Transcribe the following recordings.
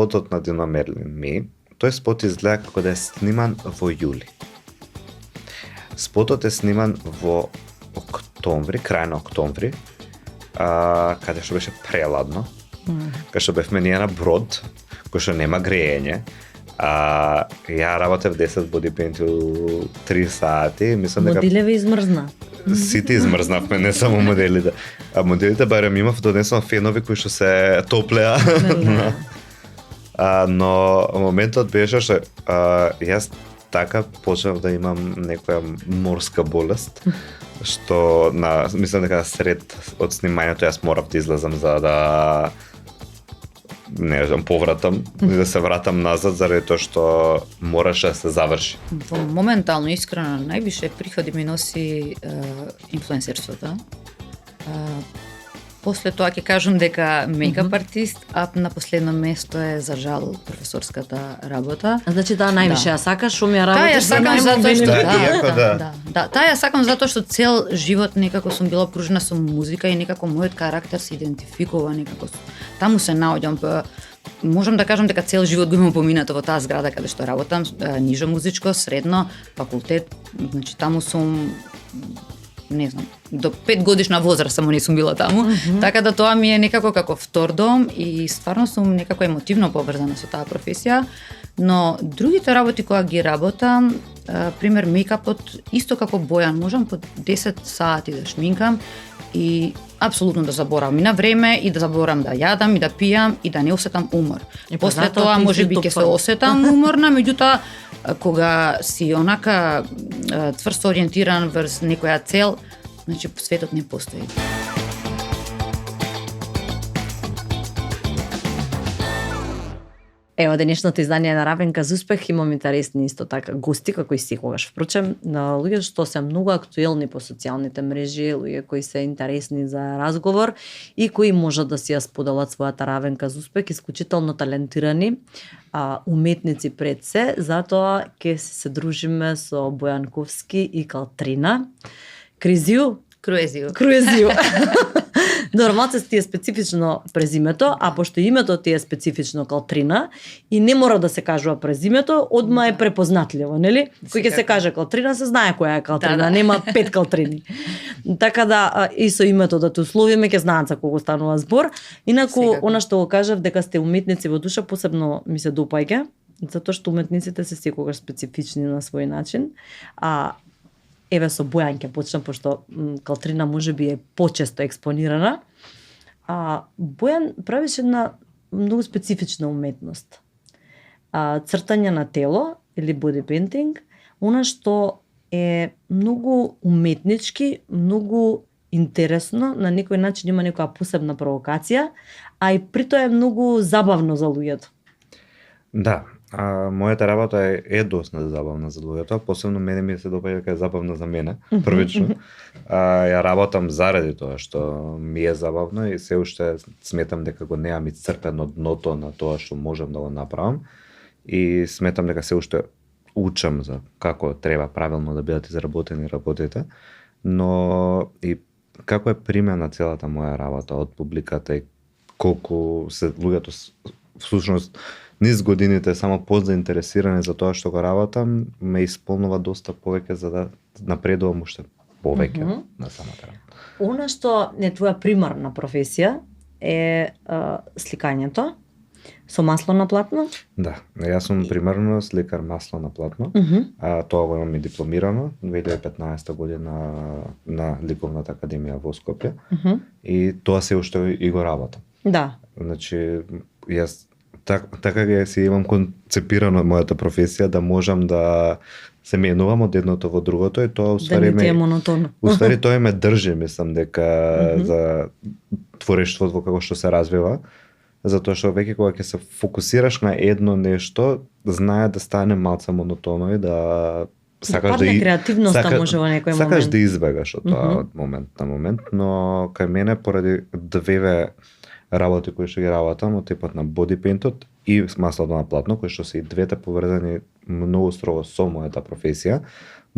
спотот на Дино Мерлин Ми, тој спот изгледа како да е сниман во јули. Спотот е сниман во октомври, крај на октомври, каде што беше преладно, каде што бевме ние на брод, кој што нема грејење. Ја работев 10 бодипейнти у 3 сати, мислам дека моделеве измрзна. Сите измрзнавме, не само моделите. А моделите барем имав донесувам фенови кои што се топлеа. Но моментот беше што јас така почнав да имам некоја морска болест, што мислам дека сред од снимањето јас морав да излезам за да не знам, повратам и да се вратам назад заради тоа што мораше да се заврши. Моментално, искрено, највише приходи ми носи инфлуенсерството. После тоа ќе кажам дека мејкап артист, а на последно место е за жал професорската работа. Значи таа највише ја сакаш, што ми ја работиш? Таа ја сакам затоа што таа ја сакам затоа што цел живот некако сум била окружена со музика и некако мојот карактер се идентификува некако. Таму се наоѓам. Можам да кажам дека цел живот го имам поминато во таа зграда каде што работам, нижо музичко, средно, факултет, значи таму сум не знам, до 5 годишна возраст само не сум била таму, така да тоа ми е некако како втор дом и стварно сум некако емотивно поврзана со таа професија, но другите работи кои ги работам, пример мејкапот, исто како Бојан, можам по 10 сати да шминкам и апсолутно да заборавам и на време и да заборавам да јадам и да пијам и да не осетам умор. И после тоа можеби ќе се осетам уморна, меѓутоа кога си онака тврсто ориентиран врз некоја цел, значи светот не постои. Ево, денешното издание на Равенка за успех имам интересни исто така гости, како и секогаш. Впрочем, на луѓе што се многу актуелни по социјалните мрежи, луѓе кои се интересни за разговор и кои можат да си ја споделат својата Равенка за успех, исклучително талентирани уметници пред се, затоа ќе се дружиме со Бојанковски и Калтрина. Круезију. Нормалце ти е специфично презимето, а пошто името ти е специфично Калтрина и не мора да се кажува презимето, одма е препознатливо, нели? Кој ќе се каже Калтрина, се знае која е Калтрина, нема 5 Калтрини. Така да и со името да те условиме, ќе знаат за кого станува збор. Инаку, она што го кажав, дека сте уметници во душа, посебно ми се допаѓа, затоа што уметниците се секогаш специфични на свој начин. Еве со Бојан ќе почнам, пошто Калтрина можеби е почесто експонирана. Бојан правиш една многу специфична уметност. Цртање на тело или body painting, она што е многу уметнички, многу интересно, на некој начин има некоја посебна провокација, а и при тоа е многу забавно за луѓето. Да. Мојата работа е доста забавна за луѓето, посебно мене ми се допаѓа дека е забавна за мене, првично. Ја работам заради тоа што ми е забавно и се уште сметам дека го немам исцрпено дното на тоа што можам да го направам и сметам дека се уште учам за како треба правилно да бидат изработени работите, но и како е примена целата моја работа од публиката и колку се луѓето всушност низ годините само позаинтересирани за тоа што го работам, ме исполнува доста повеќе за да напредувам уште повеќе на самата работа. Она што е твоја примарна професија е сликањето со масло на платно? Да, јас сум примарно сликар масло на платно. Тоа го имам и дипломирано 2015 година на Ликовната академија во Скопје. И тоа се уште и го работам. Да. Значи, јас така ја си имам концепирано мојата професија да можам да се менувам од едното во другото и тоа уствари да монотонно. Уствари тоа ме држи, мислам дека за творештвото во како што се развива, затоа што веќе кога ќе се фокусираш на едно нешто, знае да стане малце монотонно и да сакаш да креативноста може во некој момент. Сакаш да избегаш од тоа од момент на момент, но кај мене поради две работи кои што ги работам, од типот на body paintот и маслото на платно, кои што се и двете поврзани многу строго со мојата професија,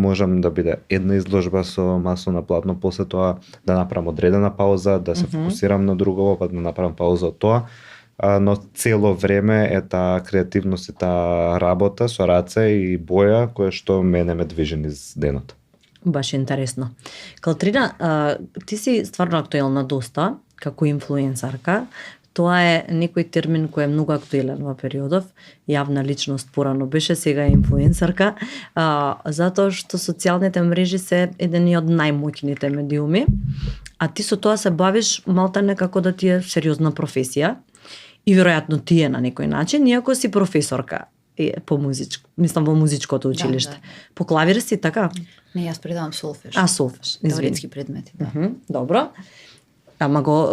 можам да биде една изложба со масло на платно, после тоа да направам одредена пауза, да се фокусирам на друго, па да направам пауза од тоа, но цело време е таа креативност и таа работа со раце и боја која што мене ме движи низ денот. Баш интересно. Калтрина, ти си стварно актуелна доста, како инфлуенсарка. Тоа е некој термин кој е многу актуелен во периодов. Јавна личност порано беше, сега е инфлуенсарка, затоа што социјалните мрежи се едни од најмоќните медиуми, а ти со тоа се бавиш малтане како да ти е сериозна професија и веројатно ти е на некој начин, иако си професорка по музичко, мислам во музичкото училиште. Да. По клавир си така? Не, јас предавам солфеж. Солфеж, Теоретски предмети, да. Добро. Ама го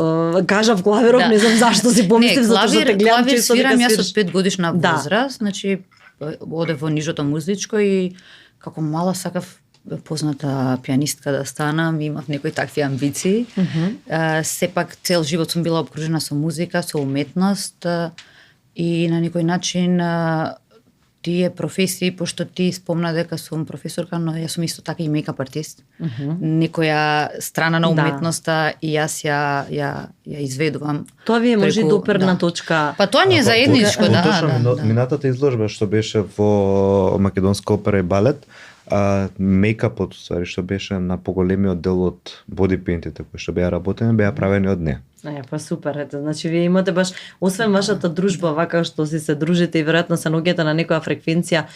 кажав клавиров, не знам зашто си помислив, затоа што те гледам клавир често свирам дека јас од 5 годишна возраст, значи оде во нижото музичко и како мала сакав позната пианистка да станам, имав некои такви амбиции. Сепак цел живот сум била обкружена со музика, со уметност и на некој начин тие професии, пошто ти спомна дека сум професорка, но јас сум исто така и мејкап артист. Некоја страна на уметноста и јас ја изведувам. Тоа ви е може доперна точка. Па тоа не е заедничко, да. Минатата изложба што беше во Македонска опера и балет, мејкапот што беше на поголемиот дел од бодипейнтите кои што беа работени, беа правени од неа. Па супер, ето, значи вие имате баш, освен вашата дружба, вака што се дружите и веројатно се наоѓате на некоја фреквенција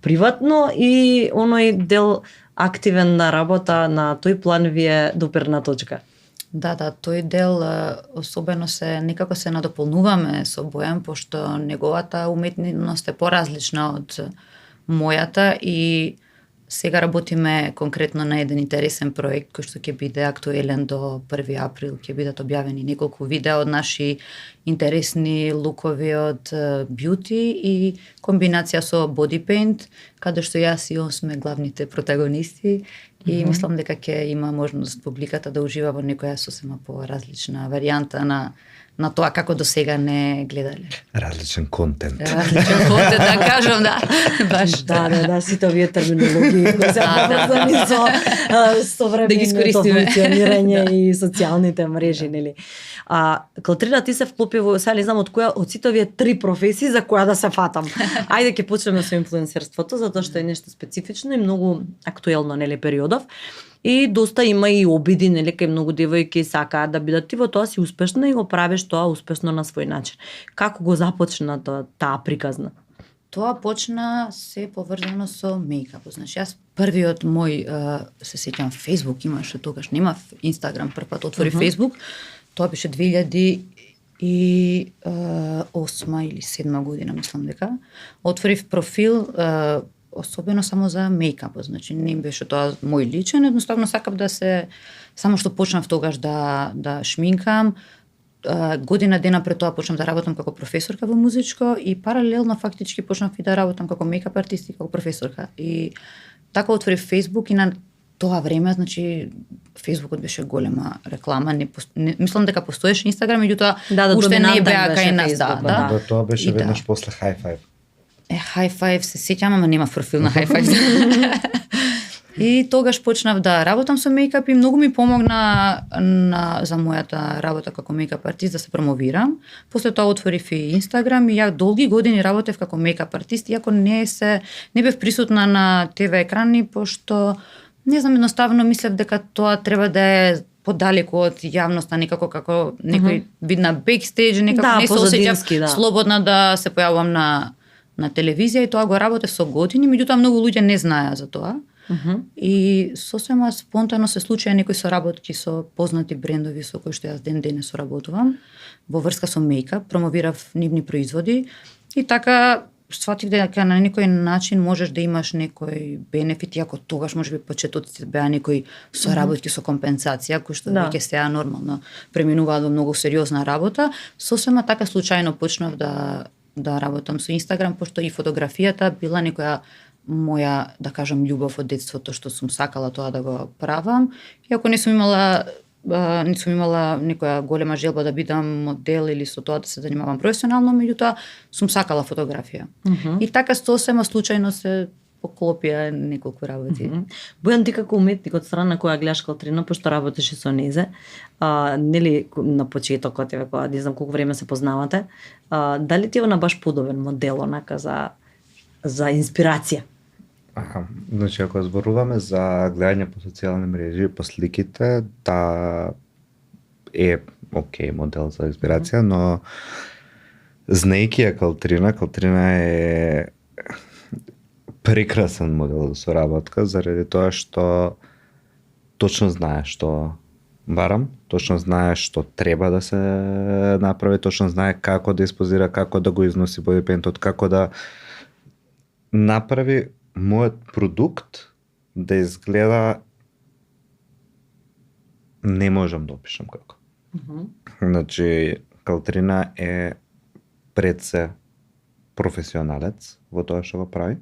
приватно и оној дел активен работа на тој план ви е доперна точка. Да, тој дел особено некако се надополнуваме со Бојан, пошто неговата уметност е поразлична од мојата и сега работиме конкретно на еден интересен проект кој што ќе биде актуелен до 1 април, ќе бидат објавени неколку видеа од наши интересни лукови од бјути и комбинација со body paint, каде што јас и он сме главните протагонисти и мислам дека ќе има можност публиката да ужива во некоја сосема поразлична варијанта на тоа како до сега не гледале. Различен контент. Да кажам, да. Баш. Да, сите овие терминологии кои се поврзани со современото функционирање и социјалните мрежи, нели? Калтрина, ти се вклопи во, сега не знам од која од сите овие 3 професии за која да се фатам. Ајде ќе почнеме со инфлуенсерството, затоа што е нешто специфично и многу актуелно, нели, периодов. И доста има и обиди, нели, кај многу девојки сакаат да бидат, ти во тоа си успешна и го правиш тоа успешно на свој начин. Како го започна таа приказна? Тоа почна се поврзано со мејкапот. Значи јас првиот мој се сеќам Facebook имаше тогаш, нема Instagram, првпат отвори Facebook. Тоа беше 2008 или 2007 година, мислам дека. Отворив профил особено само за мејкапот, значи не беше тоа мој личен, едноставно сакав да се, само што почнав тогаш да шминкам, година дена пред тоа почнав да работам како професорка во музичко и паралелно фактички почнав и да работам како мејкап артист и како професорка. И така отворив Facebook и на тоа време, значи Фејсбукот беше голема реклама, мислам дека постоеше Инстаграм, меѓутоа уште не беа кај нас, да. Тоа беше веднаш после High Five. High Five се сеќам, ама нема профил на High Five. И тогаш почнав да работам со мејкап и многу ми помогна за мојата работа како мејкап артист да се промовирам. После тоа отворив и Инстаграм и ја долги години работев како мејкап артист, иако не бев присутна на ТВ екрани, пошто не знам, едноставно мислев дека тоа треба да е подалеку од јавноста, некако како некој вид на бекстејдж, некако не се осеќав слободна да се појавувам на телевизија и тоа го работев со години, меѓутоа многу луѓе не знаеа за тоа. И сосема спонтано се случија некои соработки со познати брендови со кои што јас ден соработувам во врска со мејкап, промовирав нивни производи и така сватив дека на некој начин можеш да имаш некој бенефит, иако тогаш можеби почетоците беа некои соработки со компенсација, кои што веќе сега нормално преминуваат во многу сериозна работа. Сосема така случајно почнав да работам со Инстаграм, пошто и фотографијата била некоја моја, да кажам, љубов од детството, што сум сакала тоа да го правам. Иако не сум имала некоја голема желба да бидам модел или со тоа да се занимавам професионално, меѓутоа сум сакала фотографија. И така сосема случајно се поклопија неколку работи. Бојан, ти како уметник од страна која гледаш Калтрина, пошто работеше со незе, нели на почетокот, кога не знам колку време се познавате, дали ти е она баш подобен модел онака за инспирација? Значи, ако зборуваме за гледање по социјални мрежи, по сликите, е окей модел за инспирација, но знаејќи ја Калтрина е прекрасен модел за соработка, заради тоа што точно знае што барам, точно знае што треба да се направи, точно знае како да испозира, како да го износи бодипейнтот, како да направи мојот продукт да изгледа, не можам да опишам како. Значи, Калтрина е пред се професионалец во тоа што го прави,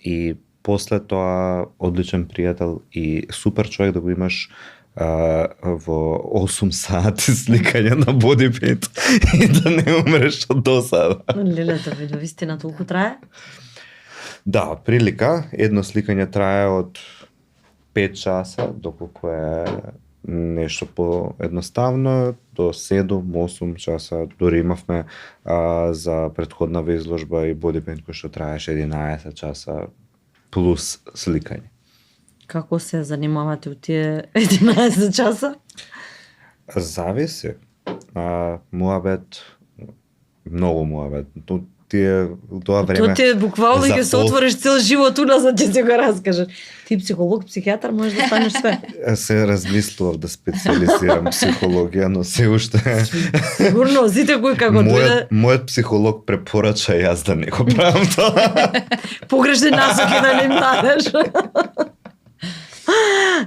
и после тоа одличен пријател и супер човек да го имаш во 8 сати сликање на бодипейнт и да не умреш од досада. Лелето, вистина толку трае? Да, прилика. Едно сликање трае од 5 часа, доколку е нешто по-едноставно, до 7-8 часа. Дори имавме за претходнава изложба и бодипейнт кој што траеше 11 часа плюс сликање. Како се занимавате у тие 11 часа? Зависи. Муабет, многу муабет. Тоа време. Тоа ти буквално ќе се отвориш цел живот уназад ќе си го раскажеш. Ти психолог, психијатар можеш да станеш све. Се размислував да специализирам психологија, но се уште Сигурно сите кои како дојде. Мојот психолог препорача јас да не го правам тоа. Погрешни насоки да не им дадеш.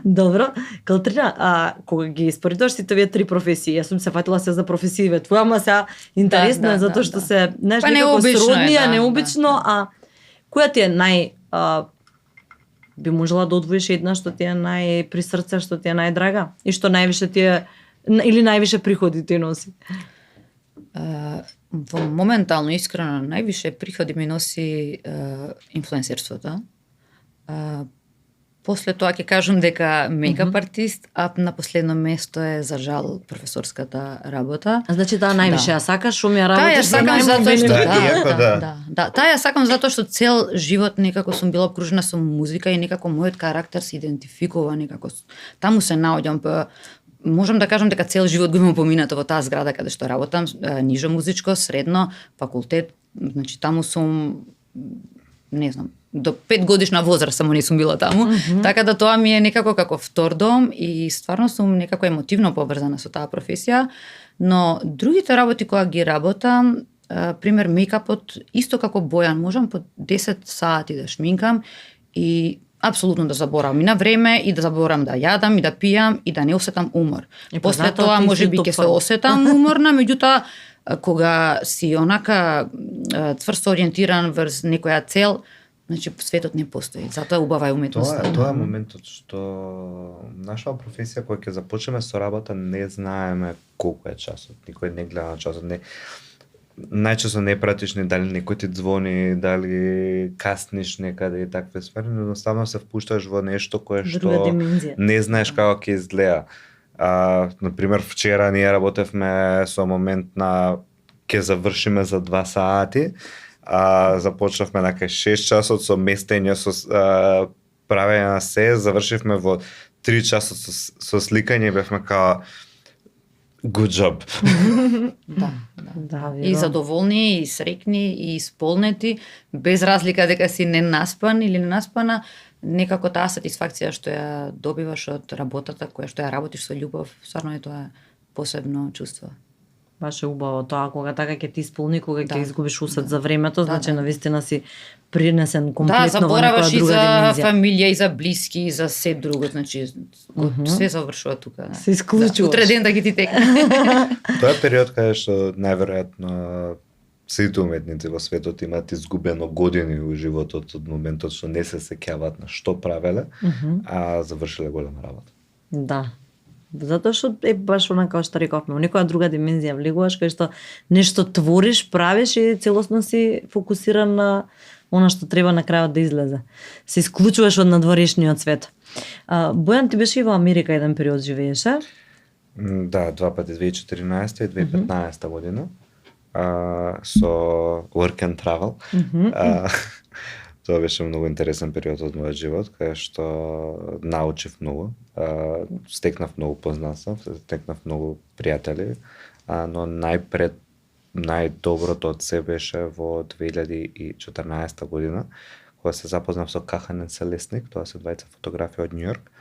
Добро, Калтрина, кога ги испоредуваш сите овие 3 професии, јас сум се фатила се за професиите твоја, ама сега интересно е затоа што се знаеш некако сродни, необично, а која ти е би можела да одвоиш една што ти е при срце, што ти е најдрага и што највише ти е или највише приходи ти носи? Во моментално искрено највише приходи ми носи инфлуенсерството. После тоа ќе кажам дека мејкап артист, а на последно место е за жал професорската работа. Значи таа највише ја сакаш, што ми ја работиш за најмобилно. Таа ја сакам затоа што цел живот некако сум била обкружена со музика и некако мојот карактер се идентификува некако. Таму се наоѓам, можам да кажам дека цел живот го имам поминато во таа зграда каде што работам, нижо музичко, средно, факултет, значи таму сум не знам, до 5 годишна возраст само не сум била таму, така да тоа ми е некако како втор дом и стварно сум некако емотивно поврзана со таа професија, но другите работи кога ги работам, пример мејкапот, исто како Бојан, можам по 10 сати да шминкам и апсолутно да заборавам и на време и да заборавам да јадам и да пијам и да не осетам умор. После тоа можеби ќе се осетам уморна, меѓутоа кога си онака цврсто ориентиран врз некоја цел, значи светот не постои. Затоа е убава уметноста. Тоа е моментот што нашава професија кога ќе започнеме со работа не знаеме колку е часот. Никој не гледа на часот, не најчесто не пратиш ни дали некој ти звони, дали касниш некаде и такви ствари, но едноставно се впушташ во нешто кое што не знаеш како ќе изгледа. Например, вчера ние работевме со момент на ќе завршиме за 2 сати, започнавме на 6 часот со местење, со правење на се, завршивме во 3 часот со сликање, бевме као good job. Да, и задоволни, и срекни, и исполнети, без разлика дека си ненаспан или ненаспана, некако таа сатисфакција што ја добиваш од работата, која што ја работиш со љубов, стварно е тоа посебно чувство. Баш е убаво тоа, кога така ќе ти исполни, кога ќе изгубиш усет за времето, значи навистина си принесен комплетно во некоја друга димензија. Да, забораваш и за фамилија, и за блиски, и за се друго, значи све завршува тука. Се исклучуваш. Утре ден да ги ти текне. Тоа е период каде што најверојатно сите уметници во светот имаат изгубено години во животот од моментот што не се сеќаваат на што правеле, а завршиле голема работа. Да. Затоа што е баш онака што рековме, во некоја друга димензија влегуваш, кај што нешто твориш, правиш и целосно си фокусиран на она што треба на крајот да излезе. Се исклучуваш од надворешниот свет. Бојан, ти беше и во Америка еден период живееше? Да, два пати 2014 и 2015 година. Со work and travel. Тоа беше многу интересен период од мојот живот, кај што научив многу, стекнав многу познанства, стекнав многу пријатели, но најдоброто од се беше во 2014 година, кога се запознав со Каханен Селесник, тоа се двајца фотографи од Њујорк.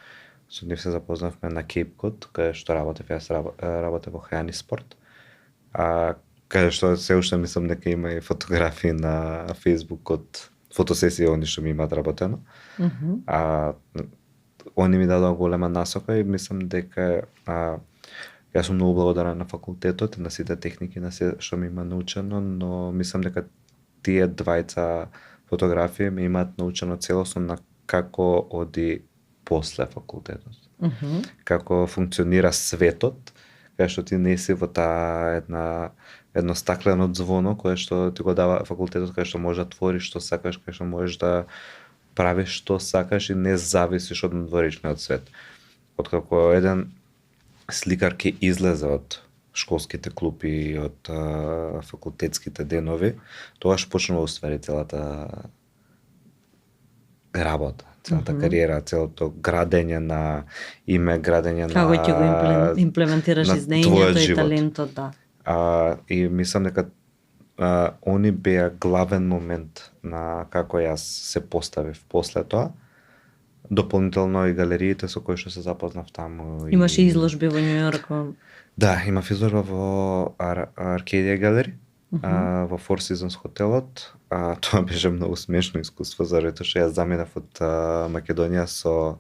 Со нив се запознавме на Кейп Код, кај што работев во Хајани Спорт. Кај што се уште мислам дека има и фотографии на Facebook од фотосесија они што ми имаат работено. Они ми дадоа голема насока и мислам дека јас сум многу благодарен на факултетот и на сите техники, на се што ми има научено, но мислам дека тие двајца фотографии ми имаат научено целосно на како оди после факултетот. Како функционира светот, кај што ти не си во таа едно стаклено звоно кое што ти го дава факултетот, кај што можеш да твориш што сакаш, кај што можеш да правиш што сакаш и не зависиш од надворешниот свет. Откако еден сликар ќе излезе од школските клупи и од факултетските денови, тогаш почнува уствари целата работа, целата кариера, целото градење на име, градење на како ќе го имплементираш знаењето и талентот, да. И мислам дека они беа главен момент на како јас се поставив после тоа. Дополнително и галериите со кои што се запознав таму. Имаше изложби во Њујорк? Да, имав изложба во Аркадија галери, во Four Seasons хотелот. Тоа беше многу смешно искуство, заради тоа што јас заминав од Македонија со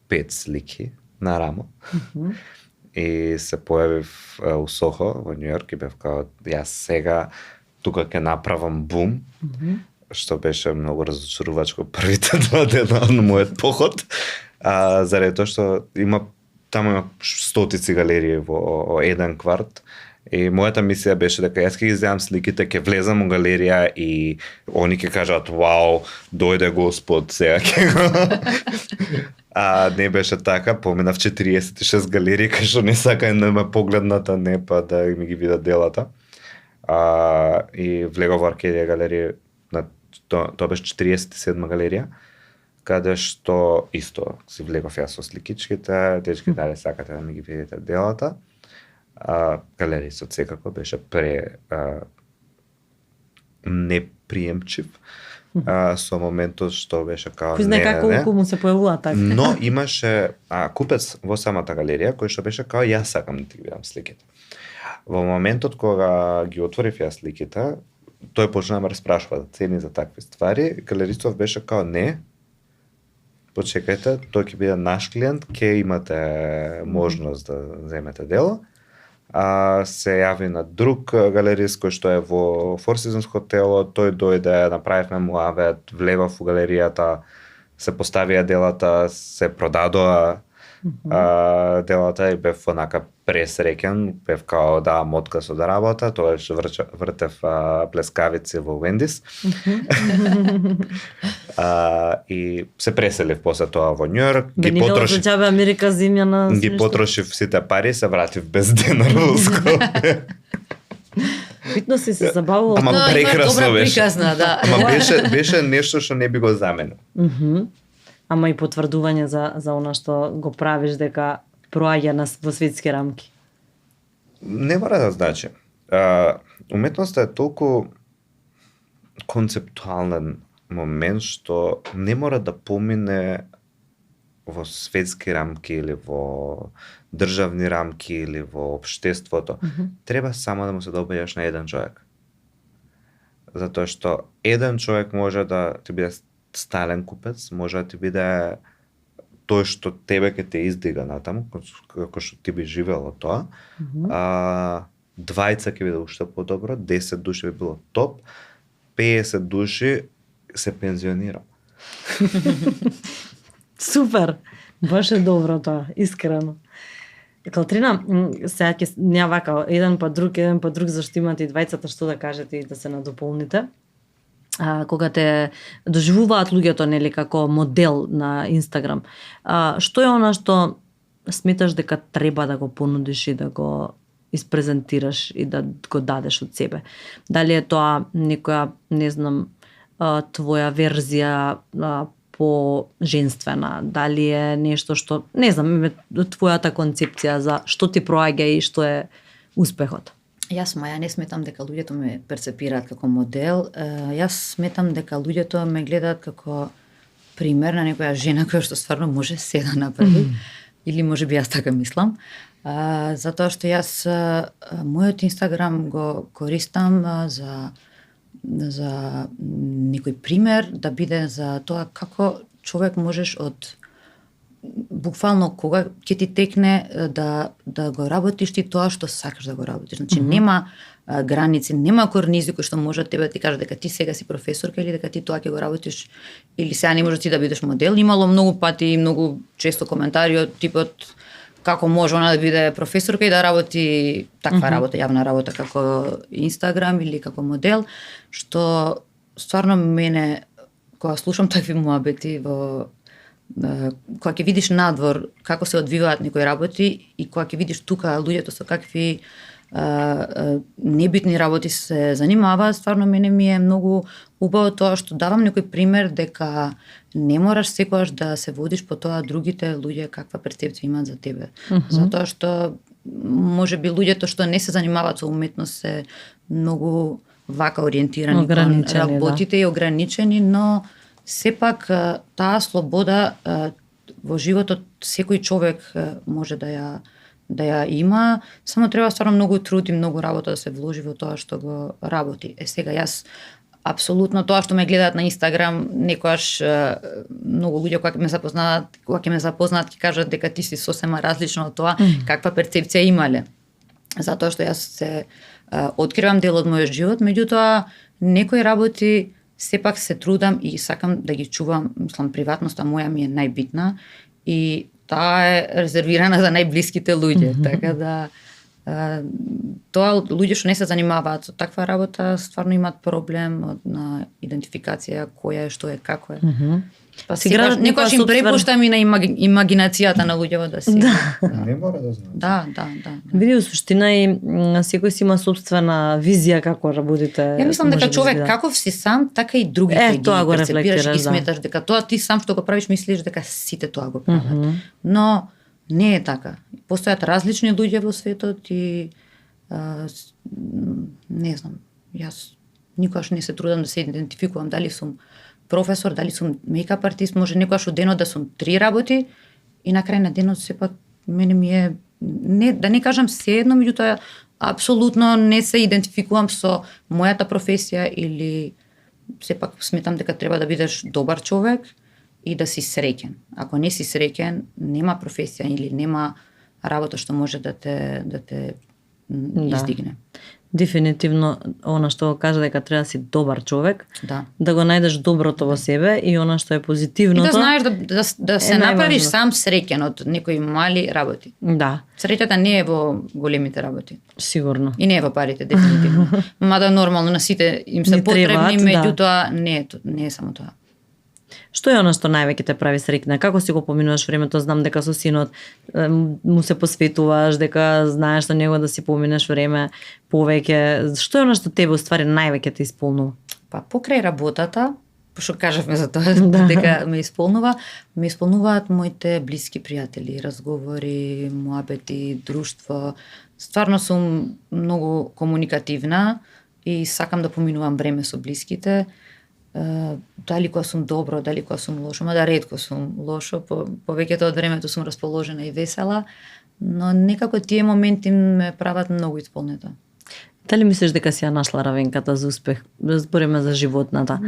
5 слики на рамо. И се појавив у Сохо во Њујорк и бев као јас сега тука ќе направам бум. Што беше многу разочарувачко првите 2 дена на мојот поход, заради тоа што таму има стотици галерии во еден кварт и мојата мисија беше дека јас ќе ги земам сликите, ќе влезам во галерија и они ќе кажат вау, дојде Господ, сега ќе го... Не беше така, поминав 46 галерии кај што не сака да ме погледната, не па да ми ги видат делата. И влегов во Аркадија галерија, тоа беше 47 галерија, каде што исто си влегов јас со сликичките, дечки дали сакате да ми ги видите делата. Галерија со секако беше неприемчив со моментот што беше као Кој знае како му се појавува така. Но имаше купец во самата галерија кој што беше као јас сакам да ти видам сликите. Во моментот кога ги отворив јас сликите, тој почна да ме распрашува цени за такви ствари, галеристов беше као не, почекајте, тој ќе биде наш клиент, ќе имате можност да земете дело. Се јави на друг галерист кој што е во Four Seasons хотелот, тој дојде, направивме му авет, влегов во галеријата, се поставија делата, се продадоа делата и бев онака пресреќен, бев као да отказ од работа, тоа што вртев плескавици во Вендис. И се преселив после тоа во Њујорк, ги потрошив сите пари, се вратив без денар во Скопје. Битно си се забавувал. Ама прекрасно беше. Да. Ама беше нешто што не би го заменил. Ама и потврдување за она што го правиш дека проаѓа во светски рамки. Не мора да значи. Уметноста е толку концептуален момент што не мора да помине во светски рамки или во државни рамки или во општеството. Треба само да му се добиеш на еден човек. Затоа што еден човек може да ти биде стален купец, може да ти биде тој што тебе ќе те издига натаму, како што ти би живело тоа. Двајца ќе биде уште подобро, 10 души би било топ, 50 души се пензионира. Супер! Баш е добро тоа, искрено. Калтрина, сега ќе ја вака еден по друг, зашто имате и двајцата што да кажете и да се надополните. Кога те доживуваат луѓето нели како модел на Инстаграм, што е она што сметаш дека треба да го понудиш и да го испрезентираш и да го дадеш од себе? Дали е тоа некоја, не знам, твоја верзија по-женствена, дали е нешто што, не знам, твојата концепција за што ти проаѓа и што е успехот? Јас не сметам дека луѓето ме перцепираат како модел. Јас сметам дека луѓето ме гледаат како пример на некоја жена која што стварно може се да направи. Или може би јас така мислам. Затоа што јас мојот Инстаграм го користам за некој пример, да биде за тоа како човек можеш од буквално кога ќе ти текне да го работиш ти тоа што сакаш да го работиш. Значи нема граници, нема корнизи кои што може тебе да ти кажат дека ти сега си професорка или дека ти тоа ќе го работиш или сега не може ти да бидеш модел. Имало многу пати и многу често коментари од типот како може она да биде професорка и да работи таква работа, јавна работа како Инстаграм или како модел, што стварно мене кога слушам такви муабети кога ќе видиш надвор како се одвиваат некои работи и кога ќе видиш тука луѓето со какви небитни работи се занимаваат, стварно мене ми е многу убаво тоа што давам некој пример дека не мораш секогаш да се водиш по тоа другите луѓе каква перцепција имаат за тебе. Затоа што можеби луѓето што не се занимаваат со уметност се многу вака ориентирани кон работите и ограничени, но сепак таа слобода во животот секој човек може да ја има, само треба стварно многу труд и многу работа да се вложи во тоа што го работи. Сега јас апсолутно тоа што ме гледаат на Инстаграм, некојаш многу луѓе кога ќе ме запознаат ќе кажат дека ти си сосема различно од тоа каква перцепција имале. Затоа што јас се откривам дел од мојот живот, меѓутоа некои работи сепак се трудам и сакам да ги чувам, мислам, приватноста моја ми е најбитна и таа е резервирана за најблиските луѓе, така да тоа луѓе што не се занимаваат со таква работа стварно имаат проблем на идентификација која е, што е, како е. Па некојаш им препуштам и на имагинацијата на луѓето да си. Не мора да знаат. Да. Види, у суштина и секој си има собствена визија како работите. Ја мислам дека човек каков си сам, така и другите ги перцепираш и сметаш дека тоа ти сам што го правиш мислиш дека сите тоа го прават. Но не е така. Постојат различни луѓе во светот и не знам, јас никогаш не се трудам да се идентификувам дали сум професор, дали сум мејкап артист, може некогаш од денот да сум 3 работи и на крај на денот сепак мене ми е да не кажам се едно, меѓутоа апсолутно не се идентификувам со мојата професија или сепак сметам дека треба да бидеш добар човек и да си среќен. Ако не си среќен, нема професија или нема работа што може да те издигне. Дефинитивно, она што го кажа дека треба да си добар човек, да го најдеш доброто во себе и она што е позитивното. И да знаеш да се направиш сам среќен од некои мали работи. Да. Среќата не е во големите работи. Сигурно. И не е во парите, дефинитивно. Мада нормално на сите им се потребни, меѓутоа не е само тоа. Што е она што највеќе те прави среќна? Како си го поминуваш времето? Знам дека со синот му се посветуваш, дека знаеш со него да си поминеш време повеќе. Што е она што тебе уствари највеќе те исполнува? Па покрај работата, пошто кажавме за тоа дека ме исполнуваат моите блиски пријатели, разговори, муабети, друштво. Стварно сум многу комуникативна и сакам да поминувам време со блиските. Дали кога сум добро, дали кога сум лошо, мада ретко сум лошо, повеќето од времето сум расположена и весела, но некако тие моменти ме прават многу исполнета. Дали мислиш дека си ја нашла равенката за успех? Збориме за животната.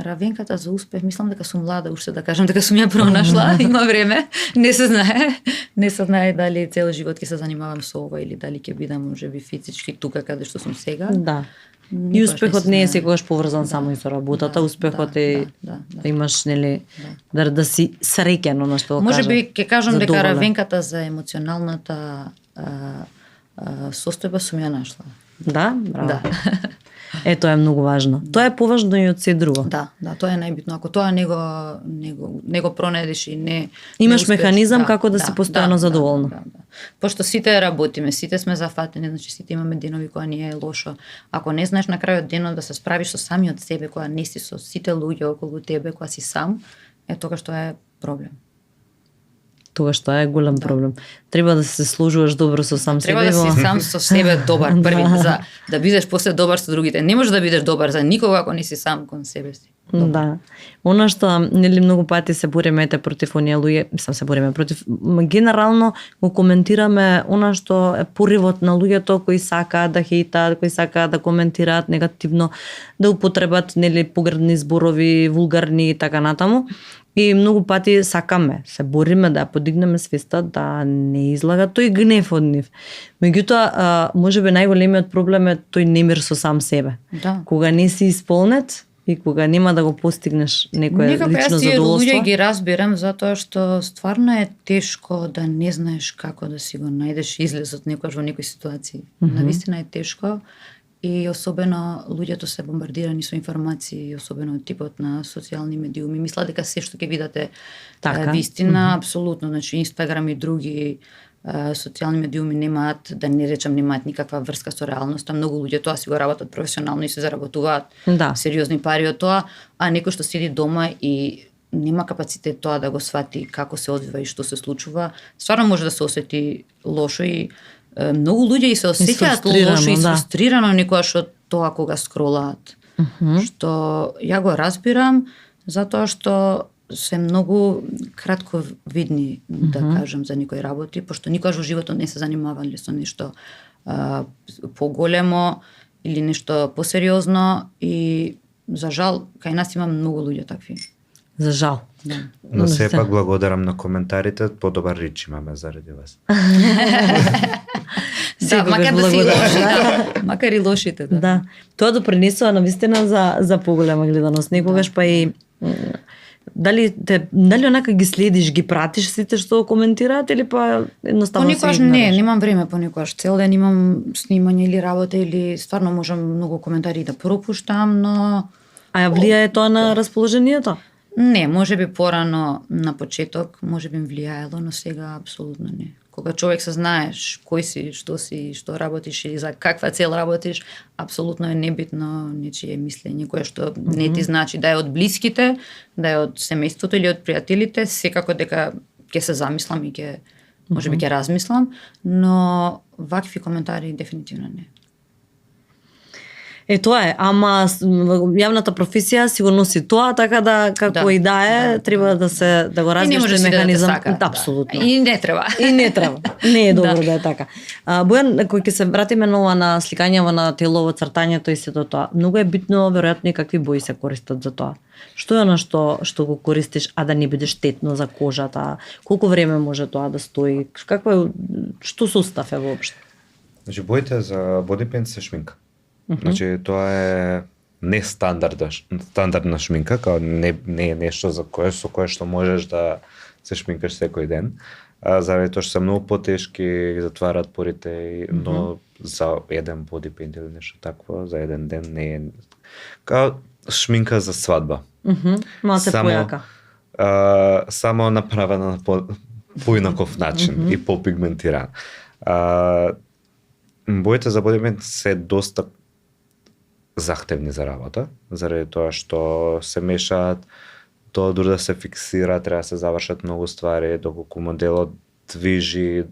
Равенката за успех, мислам дека сум млада уште да кажам дека сум ја пронашла, има време, не се знае дали цел живот ќе се занимавам со ова или дали ќе бидам можеби физички тука каде што сум сега. Да. И успехот не е секогаш поврзан само и со работата, успехот е да имаш нели да си среќен, она што кажа. Можеби ќе кажам дека равенката за емоционалната состојба сум ја нашла. Да, браво. Да. Тоа е многу важно. Тоа е поважно и од се друго. Да, тоа е најбитно. Ако тоа не го пронедиш и не имаш механизам како да си постојано задоволна. Да. Пошто сите работиме, сите сме зафатени, значи сите имаме денови кога не е лошо. Ако не знаеш на крајот денот да се справиш со самиот себе, кога не си со сите луѓе околу тебе, кога си сам, тогаш тоа е проблем. Тогаш тоа е голем проблем. Треба да се служуваш добро со сам себе. Треба да си сам со себе добар први за да бидеш после добар со другите. Не можеш да бидеш добар за никога ако не си сам кон себе си. Добар. Да. Она што нели многу пати се бориме против оние луѓе, се бориме против, генерално го коментираме она што е поривот на луѓето кои сакаат да хейтаат, кои сакаат да коментираат негативно, да употребат нели погрдни зборови, вулгарни и така натаму. И многу пати сакаме, се бориме да ја подигнеме свеста, да не излага тој гнев од нив. Меѓутоа, можеби најголемиот проблем е тој немир со сам себе. Да. Кога не си исполнет и кога нема да го постигнеш некое лично задоволство. Луѓе ги разбирам затоа што стварно е тешко да не знаеш како да си го најдеш излезот некојаш во некои ситуации. Навистина е тешко. И особено луѓето се бомбардирани со информации, особено од типот на социјални медиуми. Мисла дека се што ќе видите вистина, апсолутно. Значи Инстаграм и други социјални медиуми немаат, да не речам немаат никаква врска со реалноста. Многу луѓе тоа си го работат професионално и се заработуваат сериозни пари од тоа, а некој што седи дома и нема капацитет тоа да го свати како се одвива и што се случува, стварно може да се осети лошо и многу луѓе и се осеќаат лошо и фрустрирано некогаш од тоа кога скролаат. Што ја го разбирам затоа што се многу кратко видни, да кажам, за некои работи, пошто никогаш во животот не се занимавале со нешто поголемо или нешто посериозно и за жал кај нас има многу луѓе такви. За жал. Да. Но сепак благодарам на коментарите, подобар рич имаме заради вас. Да, макар да си лоши, макар и лошите, да. Да. Тоа допринесува навистина за поголема гледаност. Некогаш па и дали онака ги следиш, ги пратиш сите што коментираат или па едноставно се игнорираш? Немам време понекогаш. Цел ден имам снимање или работа или стварно можам многу коментари да пропуштам, но ја влијае тоа на расположението? Не, можеби порано на почеток, можеби им влијаело, но сега апсолутно не. Кога човек се знаеш кој си, што работиш и за каква цел работиш, апсолутно е небитно нечие мислење кое што не ти значи да е од блиските, да е од семејството или од пријателите, секако дека ќе се замислам и ќе можеби ќе размислам, но вакви коментари дефинитивно не. Тоа е, ама јавната професија си го носи тоа, така да како и да е, треба да го развиеш тој механизам. Да, апсолутно. И не треба. И не треба. Не е добро да е така. Бојан, кој ќе се вратиме на ова на сликањето на телово, цртањето и сето тоа, многу е битно веројатно и какви бои се користат за тоа. Што е она што го користиш, а да не биде штетно за кожата? Колку време може тоа да стои? Што состав е воопшто? Значи боите за бодипейнт се шминка. Значи тоа е стандардна шминка, као не е нешто со кое што можеш да се шминкаш секој ден. Заради тоа што се многу потешки, ги затвараат порите, но за еден бодипейнт или нешто такво, за еден ден не е као шминка за свадба. Малце појака. Само направена на поинаков начин и попигментирана. Боите за бодипейнт се доста захтевни за работа, заради тоа што се мешаат, тоа дури да се фиксира, треба да се завршат многу ствари, доколку моделот движи,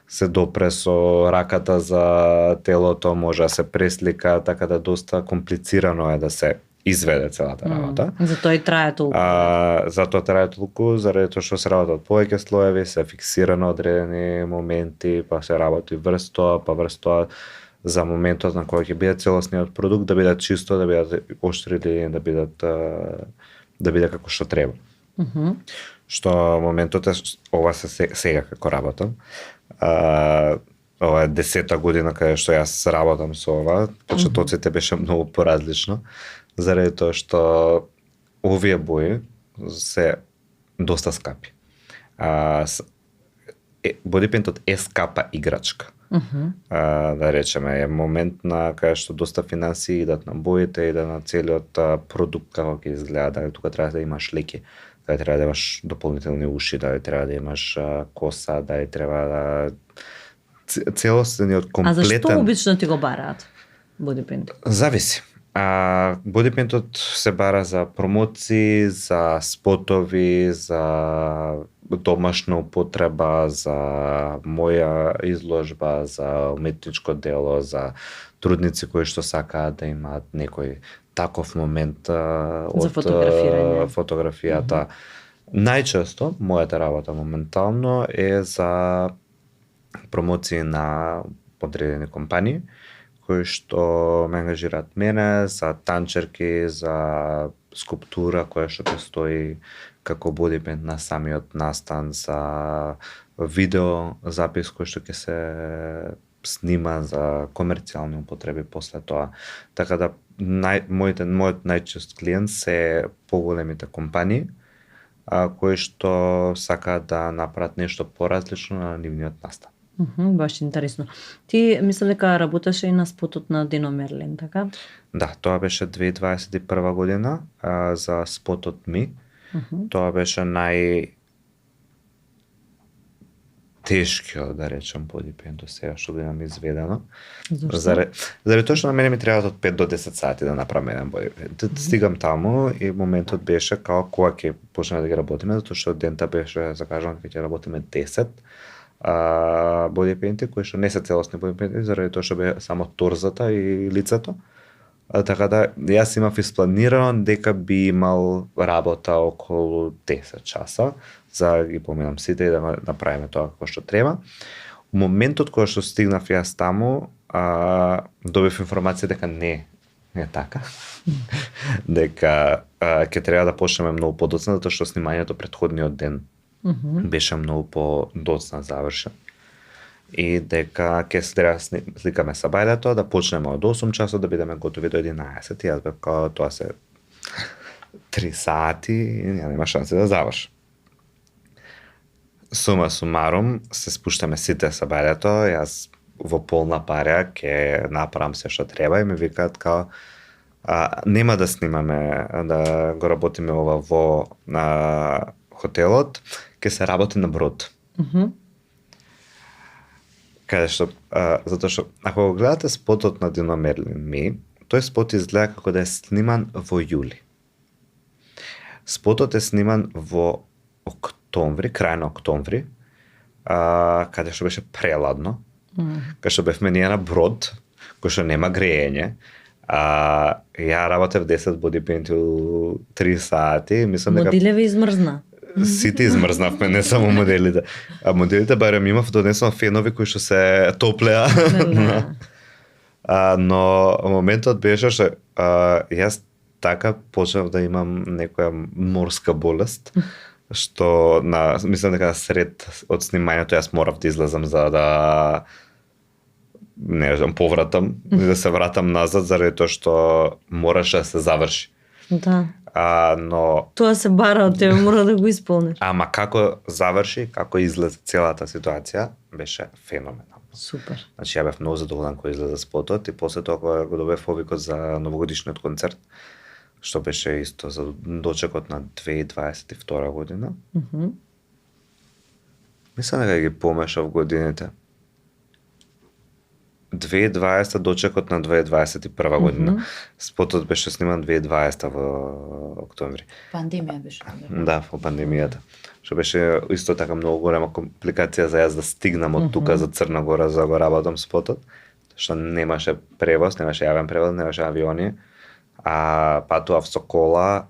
се допре со раката за телото, може да се преслика, така да доста комплицирано е да се изведе целата работа. Затоа и трае толку. Затоа трае толку, заради тоа што се работат повеќе слоеви, се фиксира на одредени моменти, па се работи врз тоа, за моментот на кој ќе биде целосниот продукт, да биде чисто, да биде оштри, да биде како што треба. Што моментот е, ова се сега како работам. Ова е 10-та година каде што јас работам со ова, почетоците беше многу поразлично, заради тоа што овие бои се доста скапи. Бодипентот е скапа играчка. Да речеме, е момент на каде што доста финансии идат на боите, иде на целиот продукт како ќе изгледа, дали тука треба да имаш леки, дали треба да имаш дополнителни уши, дали треба да имаш коса, дали треба да целосниот комплетен. А зашто обично ти го бараат бодипент? Зависи. Бодипентот се бара за промоции, за спотови, за домашна употреба, за моја изложба, за уметничко дело, за трудници кои што сакаат да имаат некој таков момент од фотографијата. Најчесто мојата работа моментално е за промоции на одредени компании кои што ме ангажираат мене за танчерки, за скулптура која што ќе стои како бодипент на самиот настан, за видео запис кој што ќе се снима за комерцијални употреби после тоа. Така да мојот најчест клиент се поголемите компании кои што сакаат да направат нешто поразлично на нивниот настан. Баш интересно. Ти мислам дека работеше и на спотот на Дино Мерлин, така? Да, тоа беше 2021 година за спотот ми. Тоа беше тешкиот, да речем, бодипент до сега што го имам изведено. Заради тоа што на мене ми требаат од 5 до 10 сати да направам еден бодипент. Стигам таму и моментот беше кога ќе почнеме да ги работиме, затоа што дента беше закажано дека ќе работиме 10 бодипенти кои што не се целосни бодипенти, заради тоа што бе само торзата и лицето. Така да јас имав испланирано дека би имал работа околу 10 часа за да ги поминам сите и да направиме тоа како што треба. У моментот кога што стигнав јас таму, добив информација дека не е така. Дека ќе треба да почнеме многу подоцна, затоа што снимањето претходниот ден беше многу подоцна завршен. И дека ќе се треба сликаме сабајлето, да почнеме од 8 часот, да бидеме готови до 11. И јас бев као тоа се 3 сати и нема шанси да завршам. Сума сумарум, се спуштаме сите сабајлето, јас во полна парја ќе направам се што треба и ми викаат као нема да снимаме, да го работиме ова во хотелот, ќе се работи на брод. Каде што, затоа што, ако го гледате спотот на Дино Мерлин тој спот изгледа како да е сниман во јули. Спотот е сниман во октомври, крај на октомври, каде што беше преладно, каде што бевме ние на брод, кој што нема грејење, ја работев 10 бодипенти у 3 сати, мислам дека моделеве измрзна. Сите измрзнавме, не само моделите. А моделите барем имав донесувам фенови кои што се топлеа. Но моментот беше што јас така почнав да имам некоја морска болест, што мислам дека сред од снимањето јас морав да излезам за да не знам, повратам и да се вратам назад заради тоа што мораше да се заврши. Да. Но тоа се бара од тебе, мора да го исполниш. Ама како заврши, како излезе целата ситуација, беше феноменално. Супер. Значи ја бев многу задоволен кога излезе спотот и после тоа кога го добив повикот за новогодишниот концерт, што беше исто за дочекот на 2022 година. Мислам дека ги помешав годините. 2020 дочекот на 2021 година. Спотот беше сниман 2020 во октомври. Пандемија беше. Да, во пандемијата. Што беше исто така многу голема компликација за јас да стигнам од тука за Црна Гора за го работам спотот, што немаше превоз, немаше јавен превоз, немаше авиони, патував со кола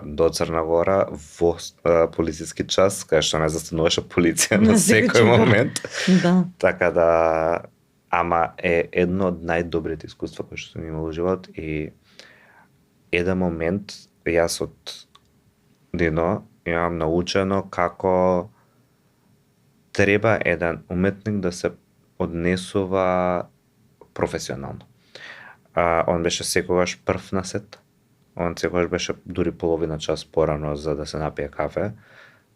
до Црна Гора во полициски час, кај што не застануваше полиција на секој момент. Да. Така да ама е едно од најдобрите искуства кои што сум имал во живот и еден момент јас од Дино имам научено како треба еден уметник да се однесува професионално. Он беше секогаш прв на сет. Он секогаш беше дури половина час порано за да се напие кафе.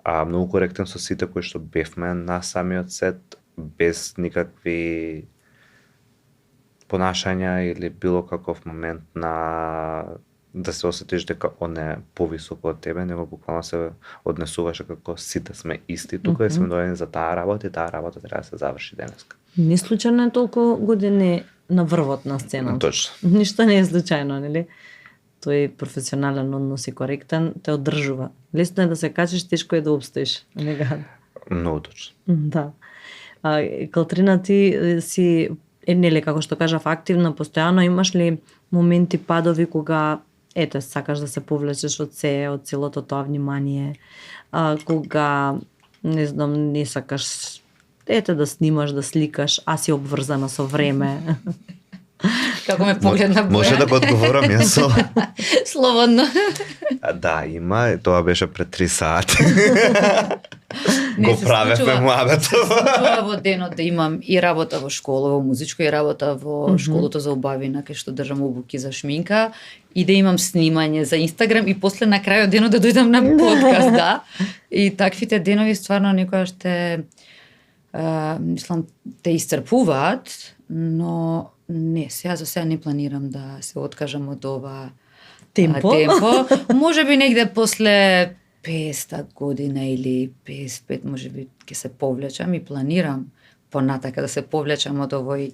Многу коректен со сите кои што бевме на самиот сет, без никакви понашања или било каков момент на да се осетиш дека он е повисоко од тебе, него буквално се однесуваше како сите сме исти тука и сме дојдени за таа работа и таа работа треба да се заврши денеска. Не случајно е толку години на врвот на сцена. Точно. Ништо не е случајно, нели? Тој професионален однос и коректен те одржува. Лесно е да се качиш, тешко е да обстоиш. Многу точно. Да. Калтрина, ти си нели како што кажав активна, постојано имаш ли моменти падови кога ете сакаш да се повлечеш од целото тоа внимание, кога не знам, не сакаш ете да снимаш, да сликаш, а си обврзана со време. Како ме погледна Бојан. Може да го одговорам јас. Слободно. Да, има, тоа беше пред 3 сати. Го правевме муабетов. Случува во денот да имам и работа во школа, во музичко, и работа во школото за убавина, кај што држам обуки за шминка, и да имам снимање за Инстаграм, и после на крајот денот да дојдам на подкаст, да. И таквите денови стварно некојаш мислам, те исцрпуваат, но не, за сега не планирам да се откажам од ова темпо. Може би негде после 50 година или 55, може би ќе се повлечам и планирам понатака да се повлечам од овој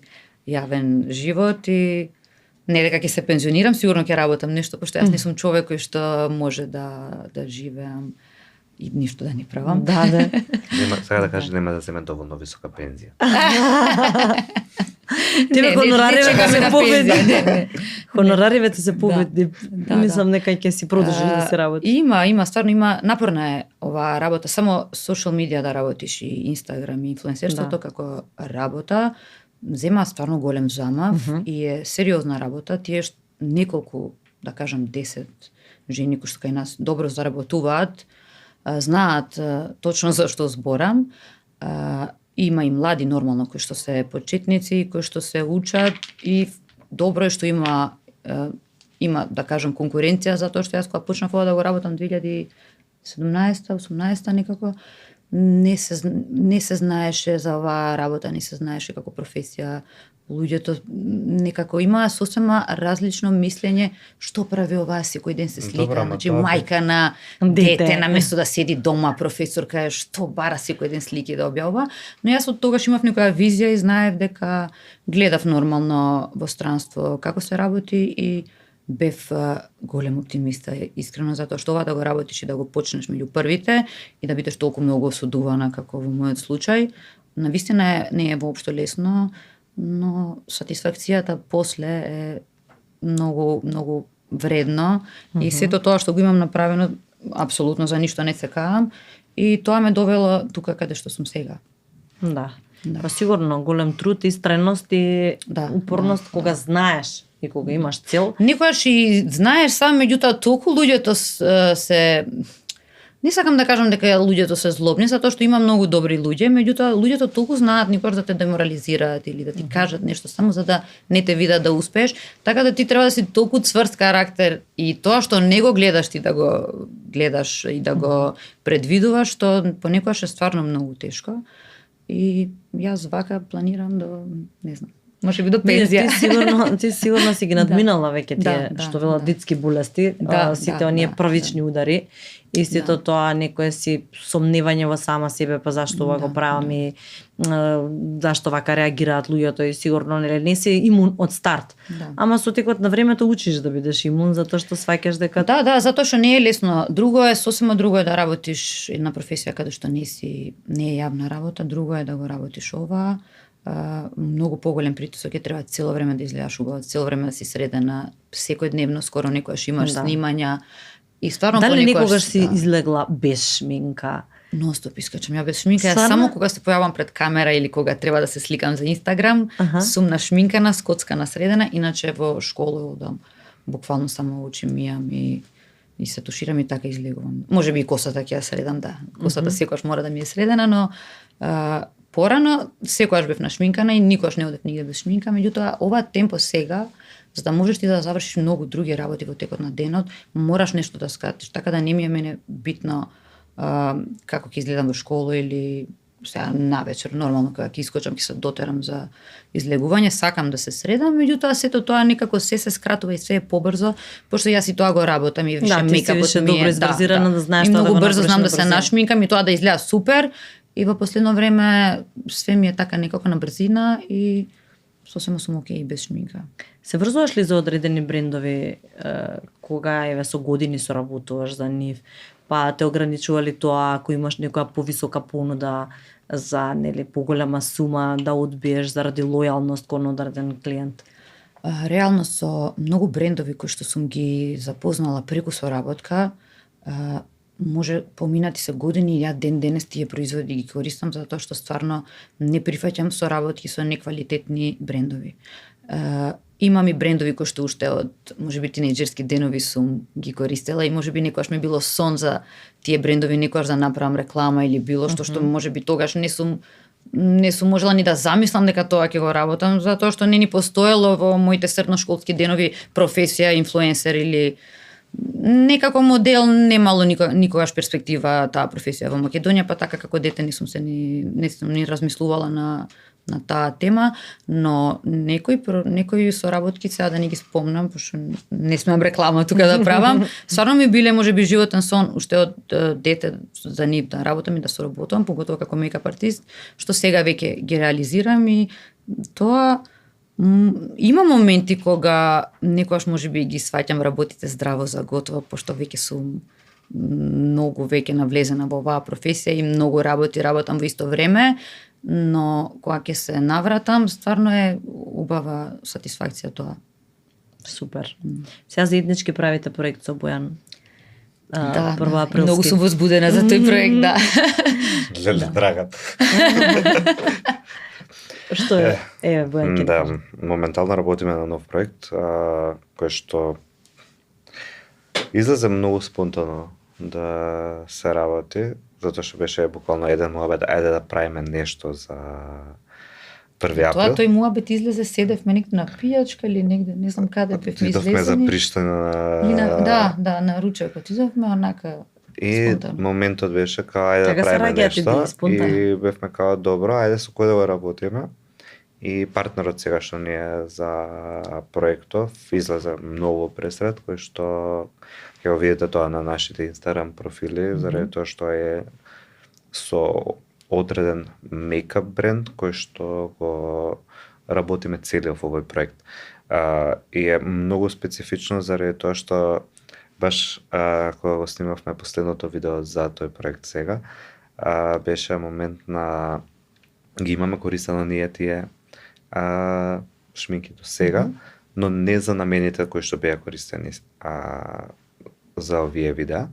јавен живот и не дека ќе се пензионирам, сигурно ќе работам нешто, пошто јас не сум човек кој што може да живеам и ништо да не правам. Да. Сега да кажа, нема да земе доволно висока пензија. Тебе хонорариве се победни. Хонорариве се победни. Мислам нека ќе си продолжиш да се работи. Има, стварно има, напорна е оваа работа, само социјал медија да работиш и Инстаграм и инфлуенсерството како работа, зема стварно голем замав и е сериозна работа. Тие неколку, да кажам 10 жени кои што кај нас добро заработуваат, знаат точно за што зборам. Има и млади нормално кои што се почетници, кои што се учат и добро е што има да кажам конкуренција, затоа што јас кога почнав ова да го работам 2017-18 некако не се знаеше за оваа работа, не се знаеше како професија. Луѓето некако имаа сосема различно мислење што прави оваа секој ден се слика, значи мајка на дете наместо да седи дома, професорка што бара секој ден слики да објавува, но јас од тогаш имав некоја визија и знаев дека гледав нормално во странство како се работи и бев голем оптимиста, искрено, затоа што ова да го работиш и да го почнеш меѓу првите и да бидеш толку многу осудувана како во мојот случај, навистина не е воопшто лесно, но сатисфакцијата после е многу вредно и сето тоа што го имам направено апсолутно за ништо не се каам и тоа ме довело тука каде што сум сега. Да. Па сигурно голем труд, истреност и упорност кога знаеш и кога имаш цел. Никогаш и знаеш сам, меѓутоа толку луѓето се не сакам да кажам дека луѓето се злобни, затоа што има многу добри луѓе, меѓутоа луѓето толку знаат никогаш да те деморализираат или да ти кажат нешто само за да не те видат да успееш, така да ти треба да си толку цврст карактер и тоа што не го гледаш ти да го гледаш и да го предвидуваш, што понекогаш е стварно многу тешко. И јас вака планирам до, не знам, може би до пензија. Ти сигурно си ги надминала веќе тие што велат детски болести, сите оние првични удари. Истото тоа некое си сомневање во сама себе, па зашто ова го правам и зашто вака реагираат луѓето и сигурно не си имун од старт. Ама со текот на времето учиш да бидеш имун затоа што сваќаш дека Да, затоа што не е лесно. Друго е, сосема друго е да работиш една професија каде што не е јавна работа, друго е да го работиш ова. Многу поголем притисок е, треба цело време да изгледаш убаво, цело време да си средена, секојдневно скоро некогаш имаш снимања. И стварно дали некогаш си излегла без шминка нонстоп искачам. Ја без шминка, Стварно? само кога се појавам пред камера или кога треба да се сликам за Инстаграм, сум нашминкана, скоцкана, средена, иначе во школа одам. Буквално само очи мијам и се туширам и така излегувам. Можеби и косата ќе ја средам, да. Косата секогаш мора да ми е средена, но порано секогаш бев нашминкана и никогаш не одев нигде без шминка, меѓутоа ова темпо сега, за да можеш ти да завршиш многу други работи во текот на денот, мораш нешто да скатиш, така да не ми е мене битно како ќе изгледам во школа или сега навечер, нормално кога ќе искочам, ќе се дотерам за излегување, сакам да се средам, меѓутоа сето тоа некако се скратува и се е побрзо, пошто јас и тоа го работам и више мејкапот ми е добро избрзирана да знаеш тоа да многу го брзо знам да се брзина. нашминкам и тоа да изгледа супер и во последно време све ми е така некако на брзина и сосема сум окей без шминка. Се врзуваш ли за одредени брендови кога еве со години соработуваш за нив? Па те ограничува ли тоа ако имаш некоја повисока понуда за нели поголема сума да одбиеш заради лојалност кон одреден клиент? Реално со многу брендови кои што сум ги запознала преку соработка, може поминати се години и ја ден денес тие производи ги користам затоа што стварно не прифаќам соработки со неквалитетни брендови. Имам и брендови кои што уште од можеби тинејџерски денови сум ги користела и можеби некогаш ми било сон за тие брендови некогаш да направам реклама или било што можеби тогаш не сум можела ни да замислам дека тоа ќе го работам затоа што не ни постоело во моите средношколски денови професија инфлуенсер или некако модел немало никогаш перспектива таа професија во Македонија, па така како дете не сум ни размислувала на таа тема, но некои соработки сега да не ги спомнам, пошто не смеам реклама тука да правам. Стварно ми биле можеби животен сон уште од дете за нив да работам и да соработувам, поготово како мејкап артист, што сега веќе ги реализирам и тоа има моменти кога некогаш можеби ги сваќам работите здраво за готово, пошто веќе сум многу веќе навлезена во оваа професија и многу работам во исто време, но кога ќе се навратам, стварно е убава сатисфакција тоа. Супер. Сега заеднички правите проект со Бојан. Да, априлски. Многу сум возбудена за тој проект, да. Леле, драгат. Што е? Бојан ќе Да, моментално работиме на нов проект, кој што излезе многу спонтано да се работи, затоа што беше буквално еден муабет, ајде да правиме нешто за 1 април. Тоа тој муабет излезе, седевме негде на пијачка или негде, не знам каде бевме излезени. Идовме за Приштина. Да, на ручекот. Идовме онака и спонтано. моментот беше као ајде Така да се правиме раѓаат идеи, нешто спонтано. и бевме као добро, ајде со кој да го работиме. И партнерот сега што ни е за проектов излезе многу пресред, кој што ќе го видите тоа на нашите Инстаграм профили, заради тоа што е со одреден мејкап бренд кој што го работиме целиот во овој проект. И е многу специфично заради тоа што баш кога го снимавме последното видео за тој проект сега, беше момент на ги имаме користено ние тие шминки до сега, но не за намените кои што беа користени за овие видеа.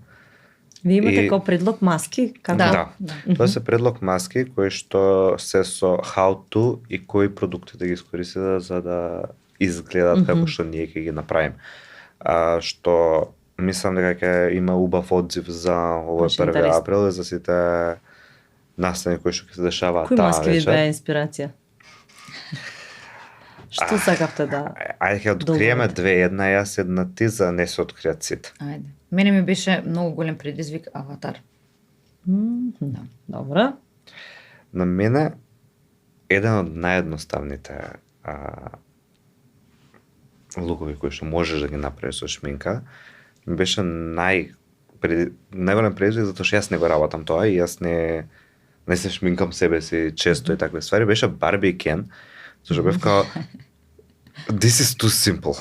Ви имате како предлог маски? Како? Да. Тоа се предлог маски кои што се со how to и кои продукти да ги искористите за да изгледат како што ние ќе ги направиме. Што мислам дека ќе има убав одзив за овој 1 април и за сите настани кои што ќе се дешаваат Кои таа маски ви вечер. беа инспирација? Што сакавте да? Ајде ќе откриеме две, една јас, една ти, за не се откријат сите. Ајде. Мене ми беше многу голем предизвик Аватар. Да. Добро. На мене еден од наједноставните лукови кои што можеш да ги направиш со шминка, ми беше најголем предизвик затоа што јас не го работам тоа и јас не се шминкам себе си често и такви ствари, беше Барби и Кен, зашто бев као this is too simple.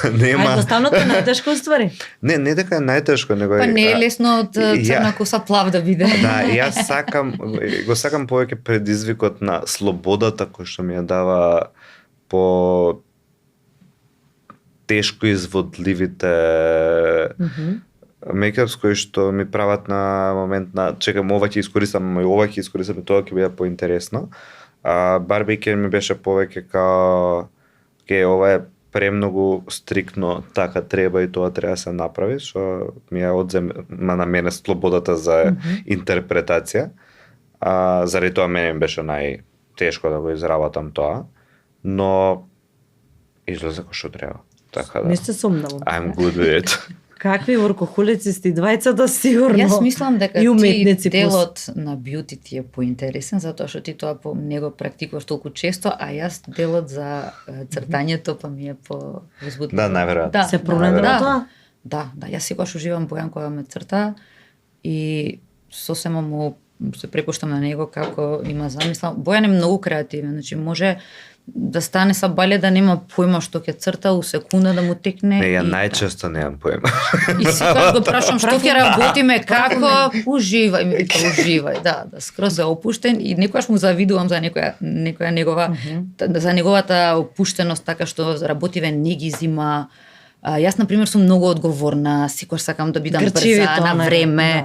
Нема. Едноставното е најтешко ствари. Не дека е најтешко, него Па не е лесно од црна коса плав да биде. Да, јас го сакам повеќе предизвикот на слободата кој што ми ја дава по тешко изводливите мејкерс кои што ми прават на момент на чекам ова ќе искористам, ова ќе искористам, тоа ќе биде поинтересно. Барбекер ми беше повеќе као ова е премногу стриктно, така треба и тоа треба да се направи, што ми ја одзема на мене слободата за интерпретација. Заради тоа мене ми беше најтешко да го изработам тоа, но излезе како што треба. Така да. Не сте сомнало. I'm good with it. Какви воркохолици сте двајцата сигурно. Јас мислам дека и уметници ти делот на бјути ти е поинтересен, затоа што ти тоа не го практикуваш толку често, а јас делот за цртањето па ми е возбудлив. Да, најверојатно. Се пронајде на тоа? Да, јас секогаш уживам Бојан кога ме црта и сосема му се препуштам на него како има замисла. Бојан е многу креативен, значи може да стане са бале да нема појма што ќе црта у секунда да му текне. Не, ја најчесто немам појма. И секогаш го прашам што ќе работиме, како, уживај, ми вика уживај, да, скроз е опуштен и некогаш му завидувам за некоја негова за неговата опуштеност така што работиве не ги зима. Јас, например, сум многу одговорна, секогаш сакам да бидам брза, на време,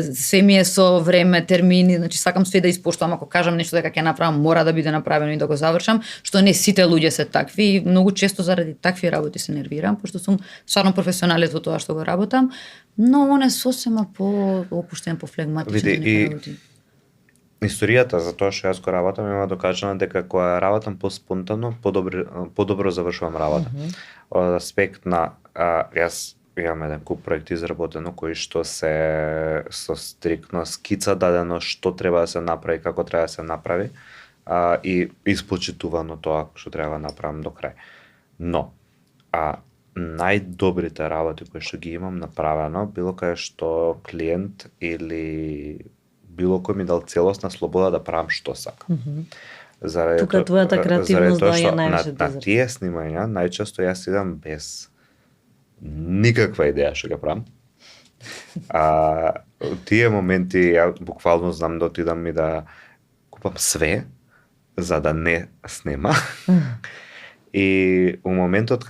све ми е со време, термини, значи сакам све да испоштувам, ако кажам нешто дека ќе направам, мора да биде направено и да го завршам, што не сите луѓе се такви и многу често заради такви работи се нервирам, пошто сум стварно професионалец во тоа што го работам, но он е сосема по-опуштен, по-флегматичен работи. Историјата за тоа што јас го работам има докажано дека кога работам по-спонтано, подобро завршувам работа. Од аспект на јас имам еден куп проекти изработено кои што се со стриктно скица дадено што треба да се направи, како треба да се направи и испочитувано тоа што треба да направам до крај. Но најдобрите работи кои што ги имам направено било кај што клиент или било кој ми дал целосна слобода да правам што сакам. Тука твојата креативност да ја највише на тие снимања најчесто јас идам без никаква идеја што ќе правам. Тие моменти ја буквално знам да отидам и да купам све за да не снема. И у моментот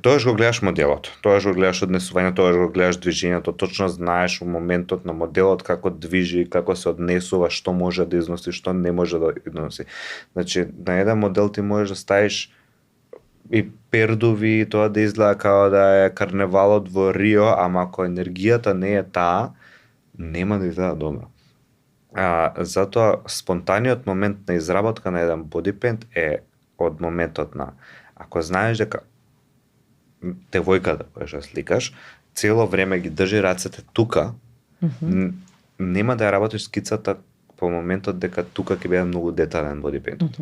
тоаш го гледаш моделот, тоаш го гледаш однесувањето, тоаш го гледаш движењето, точно знаеш у моментот на моделот како движи, како се однесува, што може да износи, што не може да износи. Значи, на еден модел ти можеш да ставиш и пердови, тоа да изгледа како да е карневалот во Рио, ама ако енергијата не е таа, нема да изгледа добро. Затоа спонтаниот момент на изработка на еден бодипент е од моментот на ако знаеш дека девојката која што сликаш, цело време ги држи рацете тука, нема да ја работиш скицата по моментот дека тука ќе биде многу детален бодипентот.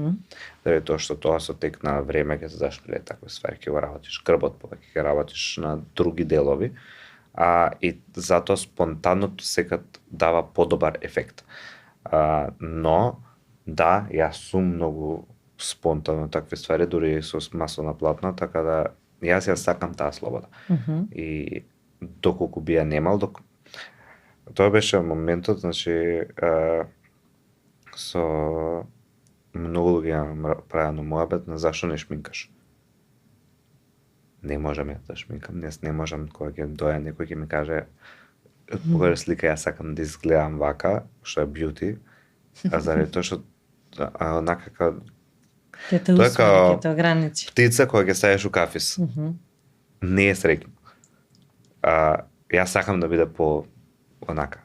Заради тоа што тоа со тек на време ќе се зашпиле такви ствари, ќе го работиш грбот, повеќе ќе работиш на други делови, и затоа спонтанното секад дава подобар ефект. Но, да, јас сум многу спонтано такви ствари, дури со масло на платно, така да јас ја сакам таа слобода. И доколку би ја немал, тоа беше моментот, значи, со многу луѓе правено муабет на зашто не шминкаш. Не можам ја да шминкам, не можам кога ќе доја некој ќе ми каже погledaj слика, јас сакам да изгледам вака, што е бјути, заради тоа што онака како Ќе те усвои, ќе те ограничи. Птица која ќе ставиш у кафис. Не е среќна. Јас сакам да биде по онака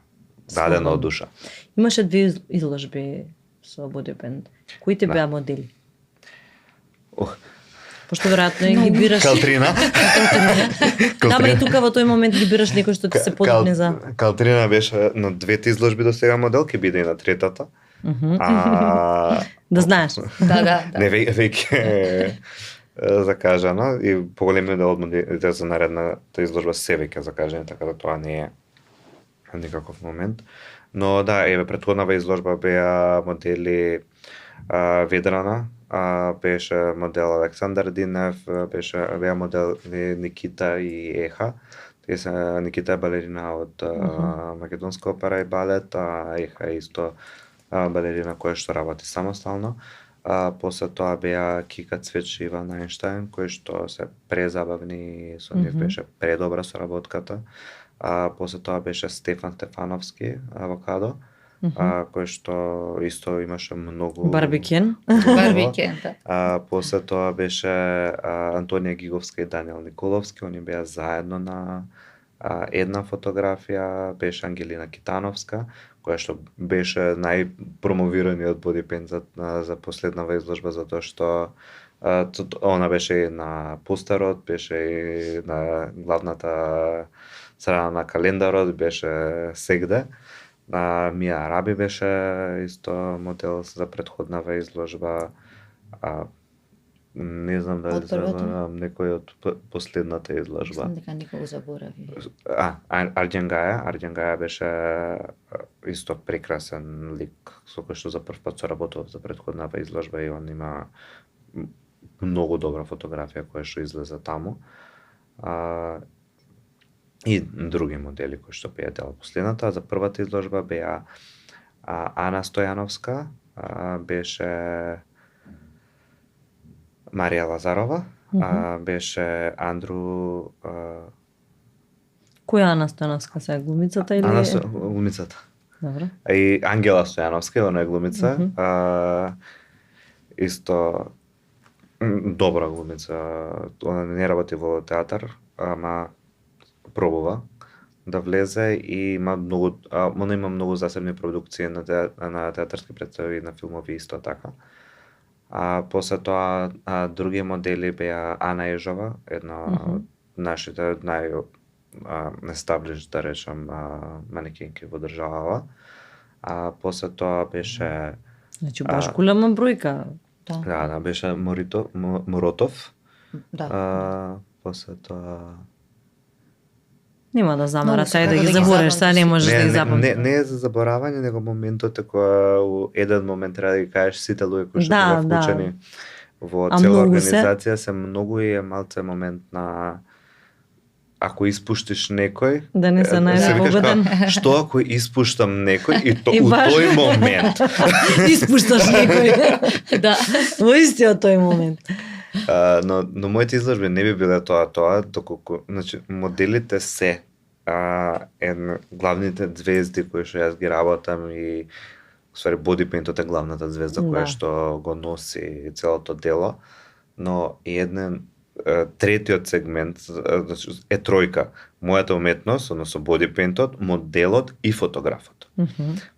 дадено од душа. Имаше две изложби со бодипент. Кои ти беа модели? Пошто веројатно ги бираш. Калтрина. Да, и тука во тој момент ги бираш некој што ти се подобни за. Калтрина беше на двете изложби до сега модел, ќе биде и на третата. Да знаеш. Да. Не веќе закажано и поголемиот дел од моделите за наредната изложба се веќе закажани, така да тоа не е никаков момент. Но да, еве претходната изложба беа модели Ведрана, беше модел Александар Динев, беа модел Никита и Еха. Никита е балерина од Македонска опера и балет, а Еха е исто балерина која што работи самостално. После тоа беа Кика Цветчи и Иван Ајнштајн, кои што се презабавни, со нив беше предобра соработката. После тоа беше Стефан Стефановски, Авокадо, кој што исто имаше многу... Барбикен. Барбикен, да. После тоа беше Антонија Гиговска и Даниел Николовски, они беа заедно на една фотографија, беше Ангелина Китановска, која што беше најпромовираниот бодипейнт за последнава изложба, затоа што она беше и на постерот, беше и на главната страна на календарот, беше сегде. Мија Араби беше исто модел за претходнава изложба. Не знам дали заборавам некој од последната изложба. Мислам дека никого заборави. Арџен Гаја беше исто прекрасен лик, со кој што за прв пат соработував за претходната изложба и он има многу добра фотографија која што излезе таму. И други модели кои што беа дел последната. За првата изложба беа Ана Стојановска, беше Марија Лазарова, беше Андру... Која Ана Стојановска сега, глумицата или... Глумицата. Добро. И Ангела Стојановска, она е глумица. Исто добра глумица. Она не работи во театар, ама пробува да влезе и има многу, она има многу засебни продукции на театарски представи и на филмови исто така. После тоа други модели беа Ана Ежова, една од нашите најестаблиш, да речем, манекинки во државава. После тоа беше... Значи баш голема бројка. Да, беше Моротов. Да. После тоа... Нема да замара, тај да ги забориш, сега не можеш да ги запомниш. Не е за заборавање, него моментот е кога у еден момент треба да ги кажеш сите луѓе кои што беа вклучени во цела организација, се многу и е малце момент на ако испуштиш некој, да не се најпогоден. Што ако испуштам некој и то у тој момент. Испушташ некој. Да, во истиот тој момент. Но моите изложби не би биле тоа, доколку, значи, моделите се главните звезди кои што јас ги работам и ствари бодипейнтот е главната звезда која што го носи целото дело, но еден третиот сегмент е тројка. Мојата уметност, односно бодипейнтот, моделот и фотографот.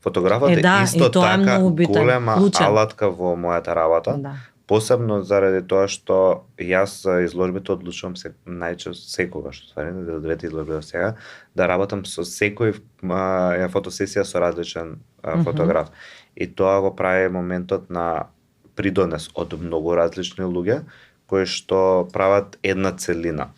Фотографот е исто така голема алатка во мојата работа. Посебно заради тоа што јас за изложбите одлучувам секогаш, за двете изложби до сега, да работам со секој фотосесија со различен фотограф. И тоа го прави моментот на придонес од многу различни луѓе кои што прават една целина.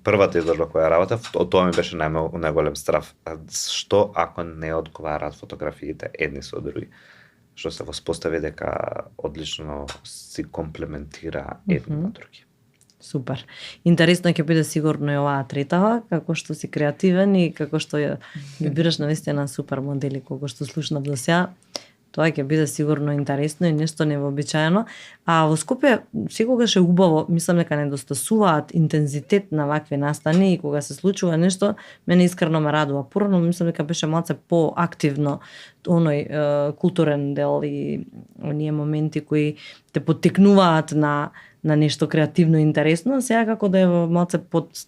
Првата изложба која работев, од тоа ми беше најголем страв. Што ако не одговараат фотографиите едни со други? Што се воспостави дека одлично си комплементира едни на други. Супер. Интересно ќе биде сигурно и оваа третава, како што си креативен и како што ја бираш навистина супер модели, колку што слушнав до сега. Тоа ќе биде сигурно интересно и нешто невообичаено. А во Скопје секогаш е убаво, мислам дека недостасуваат интензитет на вакви настани и кога се случува нешто, мене искрено ме радува. Порано мислам дека беше малце поактивно оној културен дел и оние моменти кои те поттикнуваат на нешто креативно и интересно, сега како да е малце под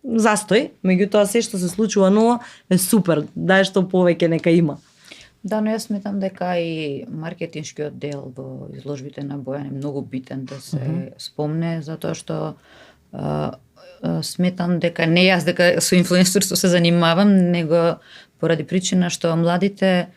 застој, меѓутоа се што се случува ново е супер, дај што повеќе нека има. Да, но јас сметам дека и маркетиншкиот дел во изложбите на Бојан е многу битен да се спомне, затоа што сметам дека не јас дека со инфлуенсерство се занимавам, него поради причина што младите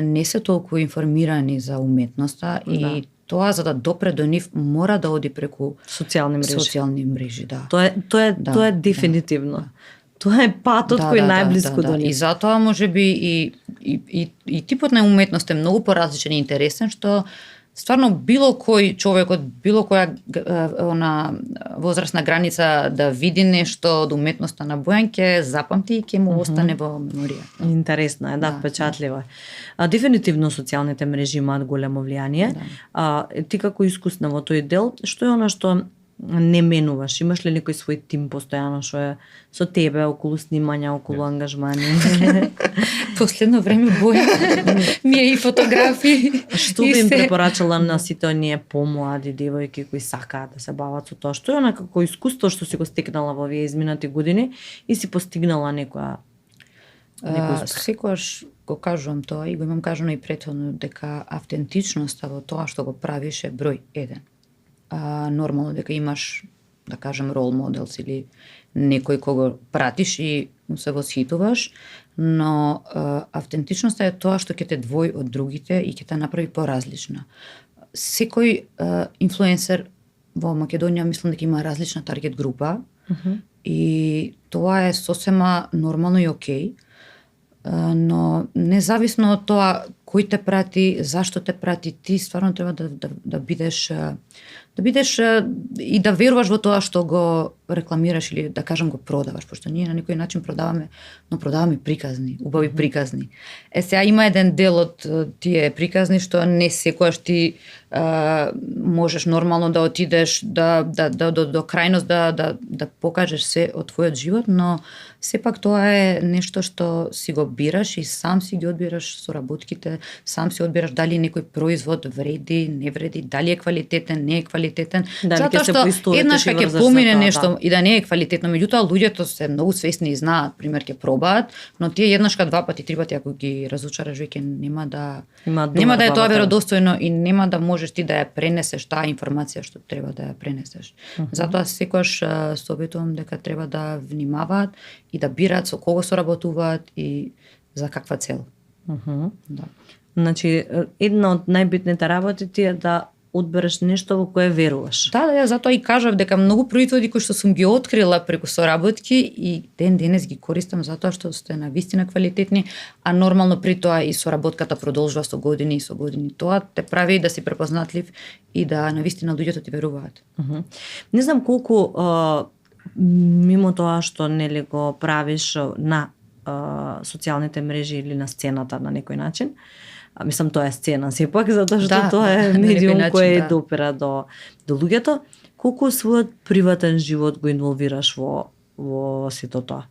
не се толку информирани за уметноста и тоа за да допре до нив мора да оди преку социјални мрежи, да. Тоа е дефинитивно. Тоа е патот кој е најблиску до нив. И затоа можеби и типот на уметност е многу поразличен и интересен, што стварно било кој човек од било која возрастна граница да види нешто од уметноста на Бојан ќе запамти и ќе му остане во меморија. Интересно е, да, впечатливо е. Дефинитивно социјалните мрежи имаат големо влијание. Ти како искусна во тој дел, што е она што не менуваш? Имаш ли некој свој тим постојано што е со тебе околу снимања, околу ангажмани? Последно време Боја ми е и фотографии. Што би им препорачала на сите оние помлади девојки кои сакаат да се бават со тоа? Што е некако искуство што си го стекнала во овие изминати години и си постигнала некој успех? Секогаш го кажувам тоа и го имам кажано и претходно дека автентичноста во тоа што го правиш е број 1. Нормално дека имаш, да кажем, рол моделс или некој кого пратиш и се восхитуваш, но автентичноста е тоа што ќе те двои од другите и ќе те направи поразлична. Секој инфлуенсер во Македонија мислам дека има различна таргет група и тоа е сосема нормално и окей, но независно од тоа кој те прати, зашто те прати, ти стварно треба да бидеш и да веруваш во тоа што го рекламираш или да кажам го продаваш, пошто ние на некој начин продаваме, но продаваме приказни, убави приказни. Сега има еден дел од тие приказни што не секогаш ти можеш нормално да отидеш до крајност да покажеш се од твојот живот, но сепак тоа е нешто што си го бираш и сам си ги одбираш соработките, сам си одбираш дали некој производ вреди, не вреди, дали е квалитетен, не е квалитетен. Затоа што еднаш ќе помине нешто и да не е квалитетно, меѓутоа луѓето се многу свесни и знаат, пример ќе пробаат, но тие еднашка, два пати, три пати ако ги разучараш веќе нема да е тоа веродостојно и нема да можеш ти да ја пренесеш таа информација што треба да ја пренесеш. Затоа секогаш советувам дека треба да внимаваат и да бираат со кого соработуваат и за каква цел. Да. Значи, една од најбитните работи ти е да одбереш нешто во кое веруваш. Да, ја затоа и кажав дека многу производи кои што сум ги открила преку соработки и ден денес ги користам затоа што се навистина квалитетни, а нормално при тоа и соработката продолжува со години и со години. Тоа те прави да си препознатлив и да навистина луѓето ти веруваат. Не знам колку мимо тоа што нели го правиш на социјалните мрежи или на сцената на некој начин. Мислам, тоа е сцена сепак, затоа што тоа е медиум кој допира до луѓето. Колку својот приватен живот го инволвираш во сето тоа?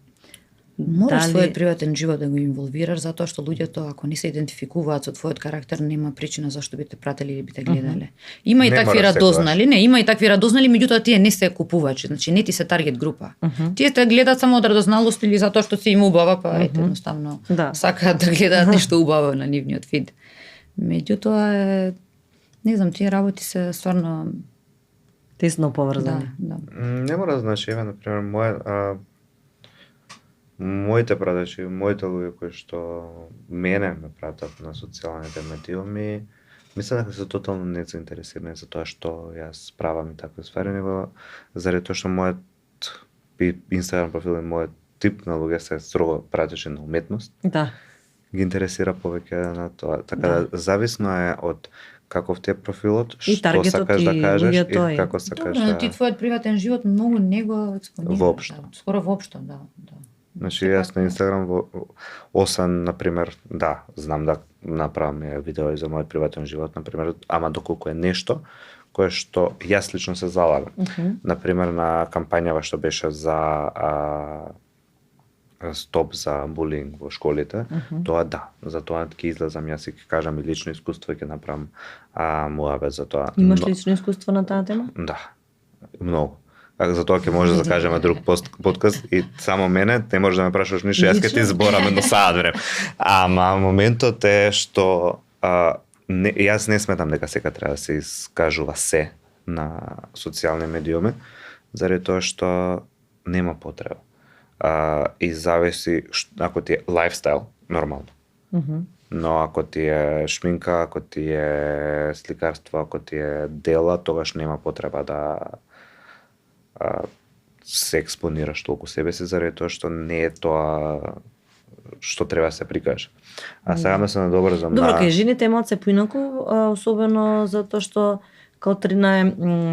Мораш својот приватен живот да го инволвираш, затоа што луѓето, ако не се идентификуваат со твојот карактер, нема причина зашто би те пратели или би те гледале. Има и такви радознали, меѓутоа тие не се купувачи, значи не ти се таргет група. Тие те гледаат само од радозналост или затоа што си им убава, па едноставно сакаат да гледаат нешто убаво на нивниот фид. Меѓутоа не знам, тие работи се стварно тесно поврзани. Не мора да значи, например, моите пратачи, моите луѓе кои што мене ме пратат на социјалните медиуми, мислам дека се тотално не заинтересирани за тоа што јас правам и такви ствари, него заради тоа што мојот Инстаграм профил и мојот тип на луѓе се строго пратачи на уметност. Да. Ги интересира повеќе на тоа. Така да зависно е од каков ти е профилот, што сакаш да кажеш и како сакаш да... Добро, но ти твојот приватен живот многу не го експонираш. Воопшто. Скоро воопшто, да. Значи, јас на Инстаграм, освен, например, знам да направам видео и за мојот приватен живот, например, ама доколку е нешто кое што јас лично се залагам. Например, на кампањава што беше за стоп за булинг во школите, тоа за тоа ќе излезам јас и ќе кажам и лично искуство и ќе направам муабет за тоа. Имаш лично искуство на таа тема? Да, многу. За тоа ќе може да кажеме друг подкаст и само мене, не може да ме прашаш ништо, јас ќе ти зборам едно саат време. Ама моментот е што јас не сметам дека сега треба да се искажува се на социјални медиуми, заради тоа што нема потреба. И зависи, ако ти е лайфстайл, нормално. Но ако ти е шминка, ако ти е сликарство, ако ти е дела, тогаш нема потреба да се експонираш толку себе си, заради тоа што не е тоа што треба да се прикаже. А сега ме се надобрзам Добро, на... кај жените имаат се поинаку, особено затоа што Калтрина е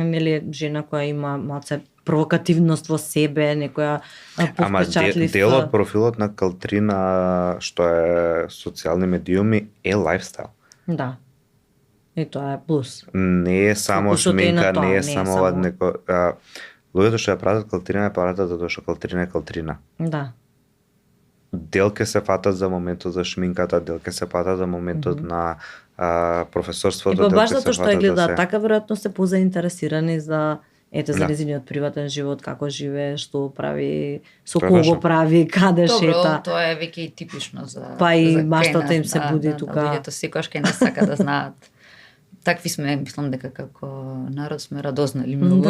нели жена која има малце провокативност во себе, некоја повпечатлив. Дел од профилот на Калтрина што е социјални медиуми е лајфстайл. Да. И тоа е плюс. Не е само Фокусот е на шминка, тоа, не не е е само само- neko... Луѓето што ја пратат Калтрина ја пратат затоа што Калтрина е Калтрина. Да. Дел ке се фатат за моментот за шминката, дел ке се фатат за моментот на И професорството, па дел баш ке се затоа што ја фатат за гледаат се. така, веројатно се позаинтересирани за за Да. незиниот приватен живот, како живее, што прави, со Тоа е кого точно. прави, каде Добро, шета. тоа е веќе и типично за Па и за маштата кај им нас, се буди тука. Луѓето секогаш кај нас сака да знаат. Такви сме, мислам дека како народ сме радознали многу.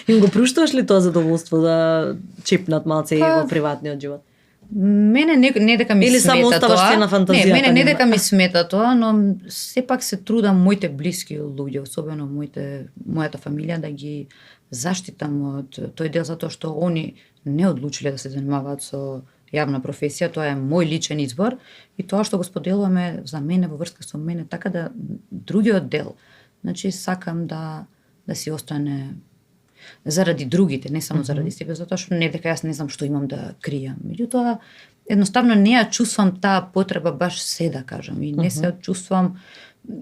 Им го пруштуваш ли тоа задоволство да чепнат малце и Па, во приватниот живот? Мене не дека ми Или смета само оставаш тоа. се на фантазијата Не, мене не нема? дека ми смета тоа, но сепак се трудам моите блиски луѓе, особено мојата фамилија да ги заштитам од тој дел затоа што они не одлучиле да се занимаваат со јавна професија, тоа е мој личен избор и тоа што го споделуваме за мене во врска со мене, така да другиот дел, значи сакам да си остане заради другите, не само заради себе, затоа што не дека јас не знам што имам да кријам. Меѓутоа, едноставно не ја чувствам таа потреба баш се да кажам и не се чувствам.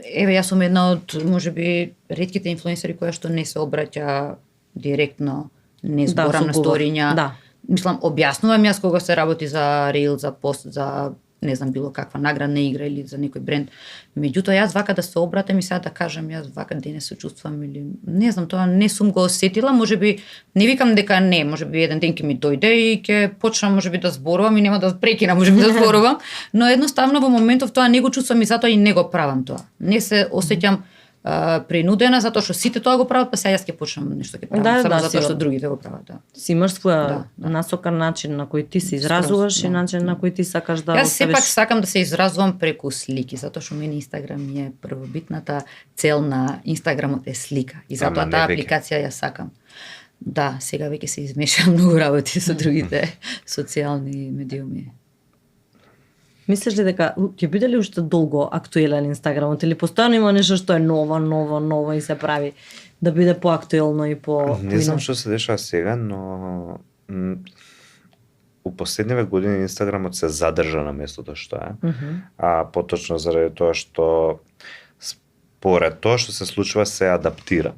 Еве, јас сум една од можеби ретките инфлуенсери која што не се обраќа директно, не зборам на со говор. сториња. Да. Мислам, објаснувам јас кога се работи за рил, за пост, за не знам било каква наградна игра или за некој бренд. Меѓутоа јас вака да се обратам и сега да кажам јас вака денес се чувствувам или не знам, тоа не сум го осетила, можеби не викам дека не, можеби еден ден ќе ми дојде и ќе почнам можеби да зборувам и нема да прекинам можеби да зборувам, но едноставно во моментов тоа не го чувствувам и затоа и не го правам тоа. Не се осеќам принудена затоа што сите тоа го прават, па сега јас ќе почнам нешто ќе правам само затоа што сигурно. другите го прават, да. Си имаш своја Да. насока, начин на кој ти се изразуваш и да. начин на кој ти сакаш да Јас оставиш. сепак сакам да се изразувам преку слики, затоа што мене Инстаграм ми е првобитната цел на Инстаграмот е слика и затоа не таа веќе. апликација ја сакам. Да, сега веќе се измеша многу работи со другите социјални медиуми. Мислиш ли дека ќе биде ли уште долго актуелен Инстаграмот или постојано има нешто што е ново и се прави да биде поактуелно и Не знам што се дешава сега, но у последниве години Инстаграмот се задржа на местото што е. А поточно заради тоа што според тоа што се случува се адаптира.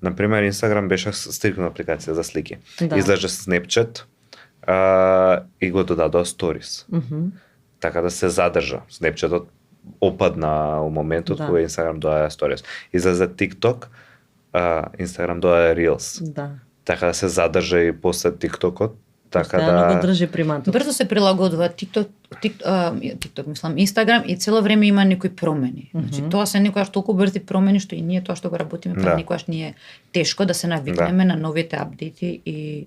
Например, Инстаграм беше стрикна апликација за слики. Да. Излезе Snapchat и го додадоа Stories. Така да се задржа. Snapchatот опадна у моментот Да. кога Инстаграм доаѓа Stories. Излезе TikTok, Инстаграм доаѓа Reels. Да. Така да се задржа и после TikTokот. Така Постојано го да... држи приматот. Брзо се прилагодува TikTok, мислам, Инстаграм и цело време има некои промени. Значи, тоа се некојаш толку брзи промени што и ние тоа што го работиме, па Да. некојаш ни е тешко да се навикнеме на новите апдејти и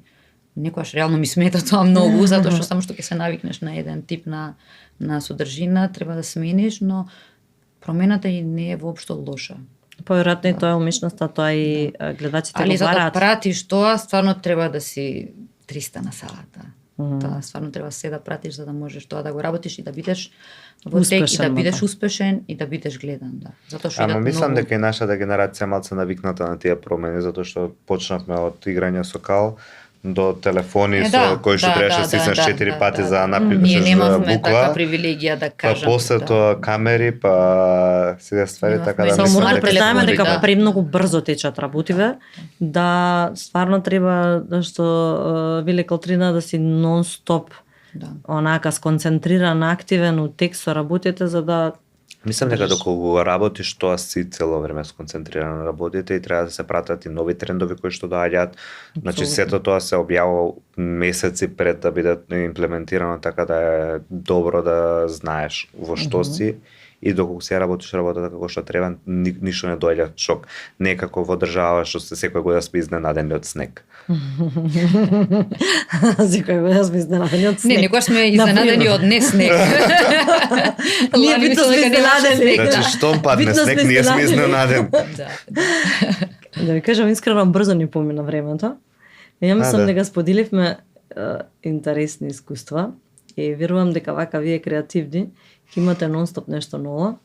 некојаш реално ми смета тоа многу, затоа што само што ќе се навикнеш на еден тип на содржина, треба да смениш, но промената и не е воопшто лоша. Поверојатно и тоа е умешноста, тоа и гледачите Али го за да бараат. пратиш тоа, стварно треба да си 300 на салата. Тоа стварно треба се да пратиш за да можеш тоа да го работиш и да бидеш во тек и Успешен да на бидеш тоа. успешен и да бидеш гледан, да. Затоа што Ама идат мислам многу... дека и нашата генерација малце навикната на тие промени, затоа што почнавме од играње со кал до телефони со кои што требаше да стиснеш 4 пати за да Ние напишеш немавме буква. така привилегија да Па кажам. после тоа камери, па сите ствари, Имавме така да Само Само мислам мора да телефони, признаеме дека да. премногу брзо течат работиве, да стварно треба да што Виле Калтрина да си нон-стоп Да. онака сконцентриран, активен у текст со работите за да Мислам дека доколку го работиш тоа си цело време сконцентриран на работите и треба да се пратат и нови трендови кои што доаѓаат. Значи Апсолутно. сето тоа се објавува месеци пред да биде имплементирано, така да е добро да знаеш во што си и доколку се работиш работата како што треба, ништо не доаѓа шок. Не е како во држава што се секоја година сме изненадени од снег. секој го јас ми изненадени од Не, снег. некојаш сме изненадени од не снег. Ние Лани битно мислам сме дека немаше изненадени. снег, Значи штом падне Битно снег, сме ние сме изненадени. изненадени. Да. Да ви кажам искрено, брзо ни помина времето. Ја мислам да. дека споделивме интересни искуства И верувам дека вака вие креативни ќе имате нонстоп нешто ново.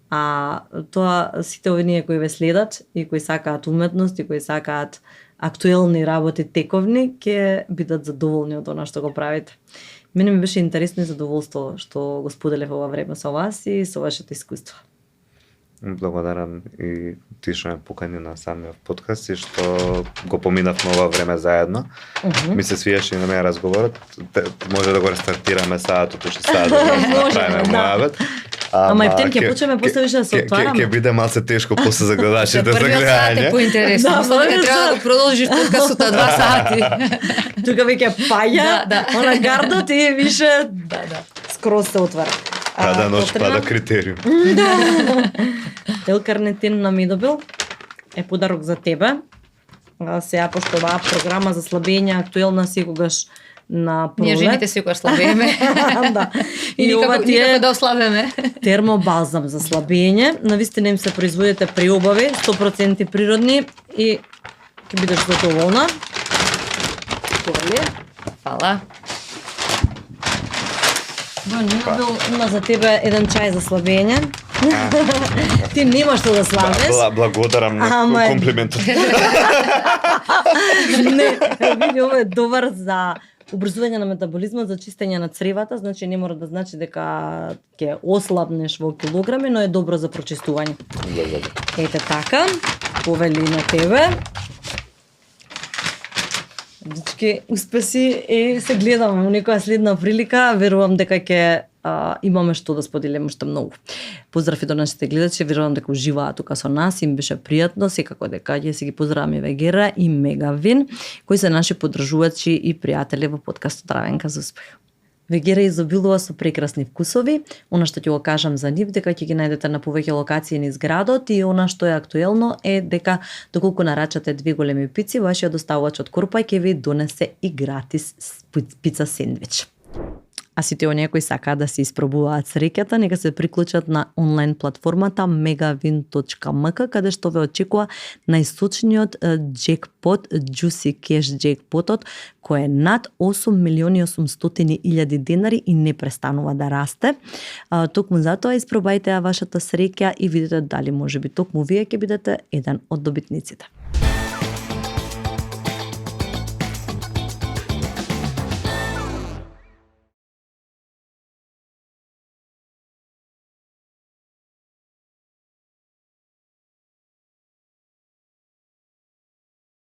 А тоа сите овие кои ве следат и кои сакаат уметност и кои сакаат актуелни работи тековни, ќе бидат задоволни од она што го правите. Мене ми беше интересно и задоволство што го споделев ова време со вас и со вашето искуство. Благодарам и ти што ме покани на самиот подкаст и што го поминавме ова време заедно. Ми се свиеше и на мене разговорот. Може да го рестартираме саат, што саат да направиме муабет. Ама и птен ќе почнеме после више да се отвараме. Ќе биде малце тешко после за гледачите за гледање. Првиот саат е поинтересно. Мислам дека треба да продолжиш подкастот 2 сати. Тука веќе паја, она гардот и више скроз се отвара. Пада ноќ, пада критериум. L-карнитин на Мидобил е подарок за тебе. Сега, пошто оваа програма за слабење актуелна секогаш на пролет. Ние жените секогаш слабееме. Да. И никако да ослабеме. Термобалзам за слабење. Навистина им се производите приобави, 100% природни и ќе бидеш задоволна. Фала. Има за тебе еден чај за слабење. Ти нема што да слабеш. Благодарам на комплиментот. Не, види, ова е добар за убрзување на метаболизмот, за чистење на цревата, значи не мора да значи дека ќе ослабнеш во килограми, но е добро за прочистување. Ете така, повели на тебе. Дечки, успеси и се гледаме во некоја следна прилика. Верувам дека ќе имаме што да споделиме уште многу. Поздрав и до нашите гледачи, верувам дека уживаат тука со нас, им беше пријатно, секако дека ќе си ги поздраваме Вегера и Мегавин, кои се наши поддржувачи и пријатели во подкастот Равенка за успех. Вегера изобилува со прекрасни вкусови. Она што ќе го кажам за нив дека ќе ги најдете на повеќе локации низ градот и она што е актуелно е дека доколку нарачате 2 големи пици, вашиот доставувач од Корпа ќе ви донесе и гратис пица сендвич. А сите оние кои сакаат да се испробуваат среќата, нека се приклучат на онлайн платформата megavin.mk, каде што ве очекува најсочниот джекпот, Juicy Cash джекпотот, кој е над 8.800.000 денари и не престанува да расте. Токму затоа испробајте вашата среќа и видите дали можеби токму вие ќе бидете еден од добитниците.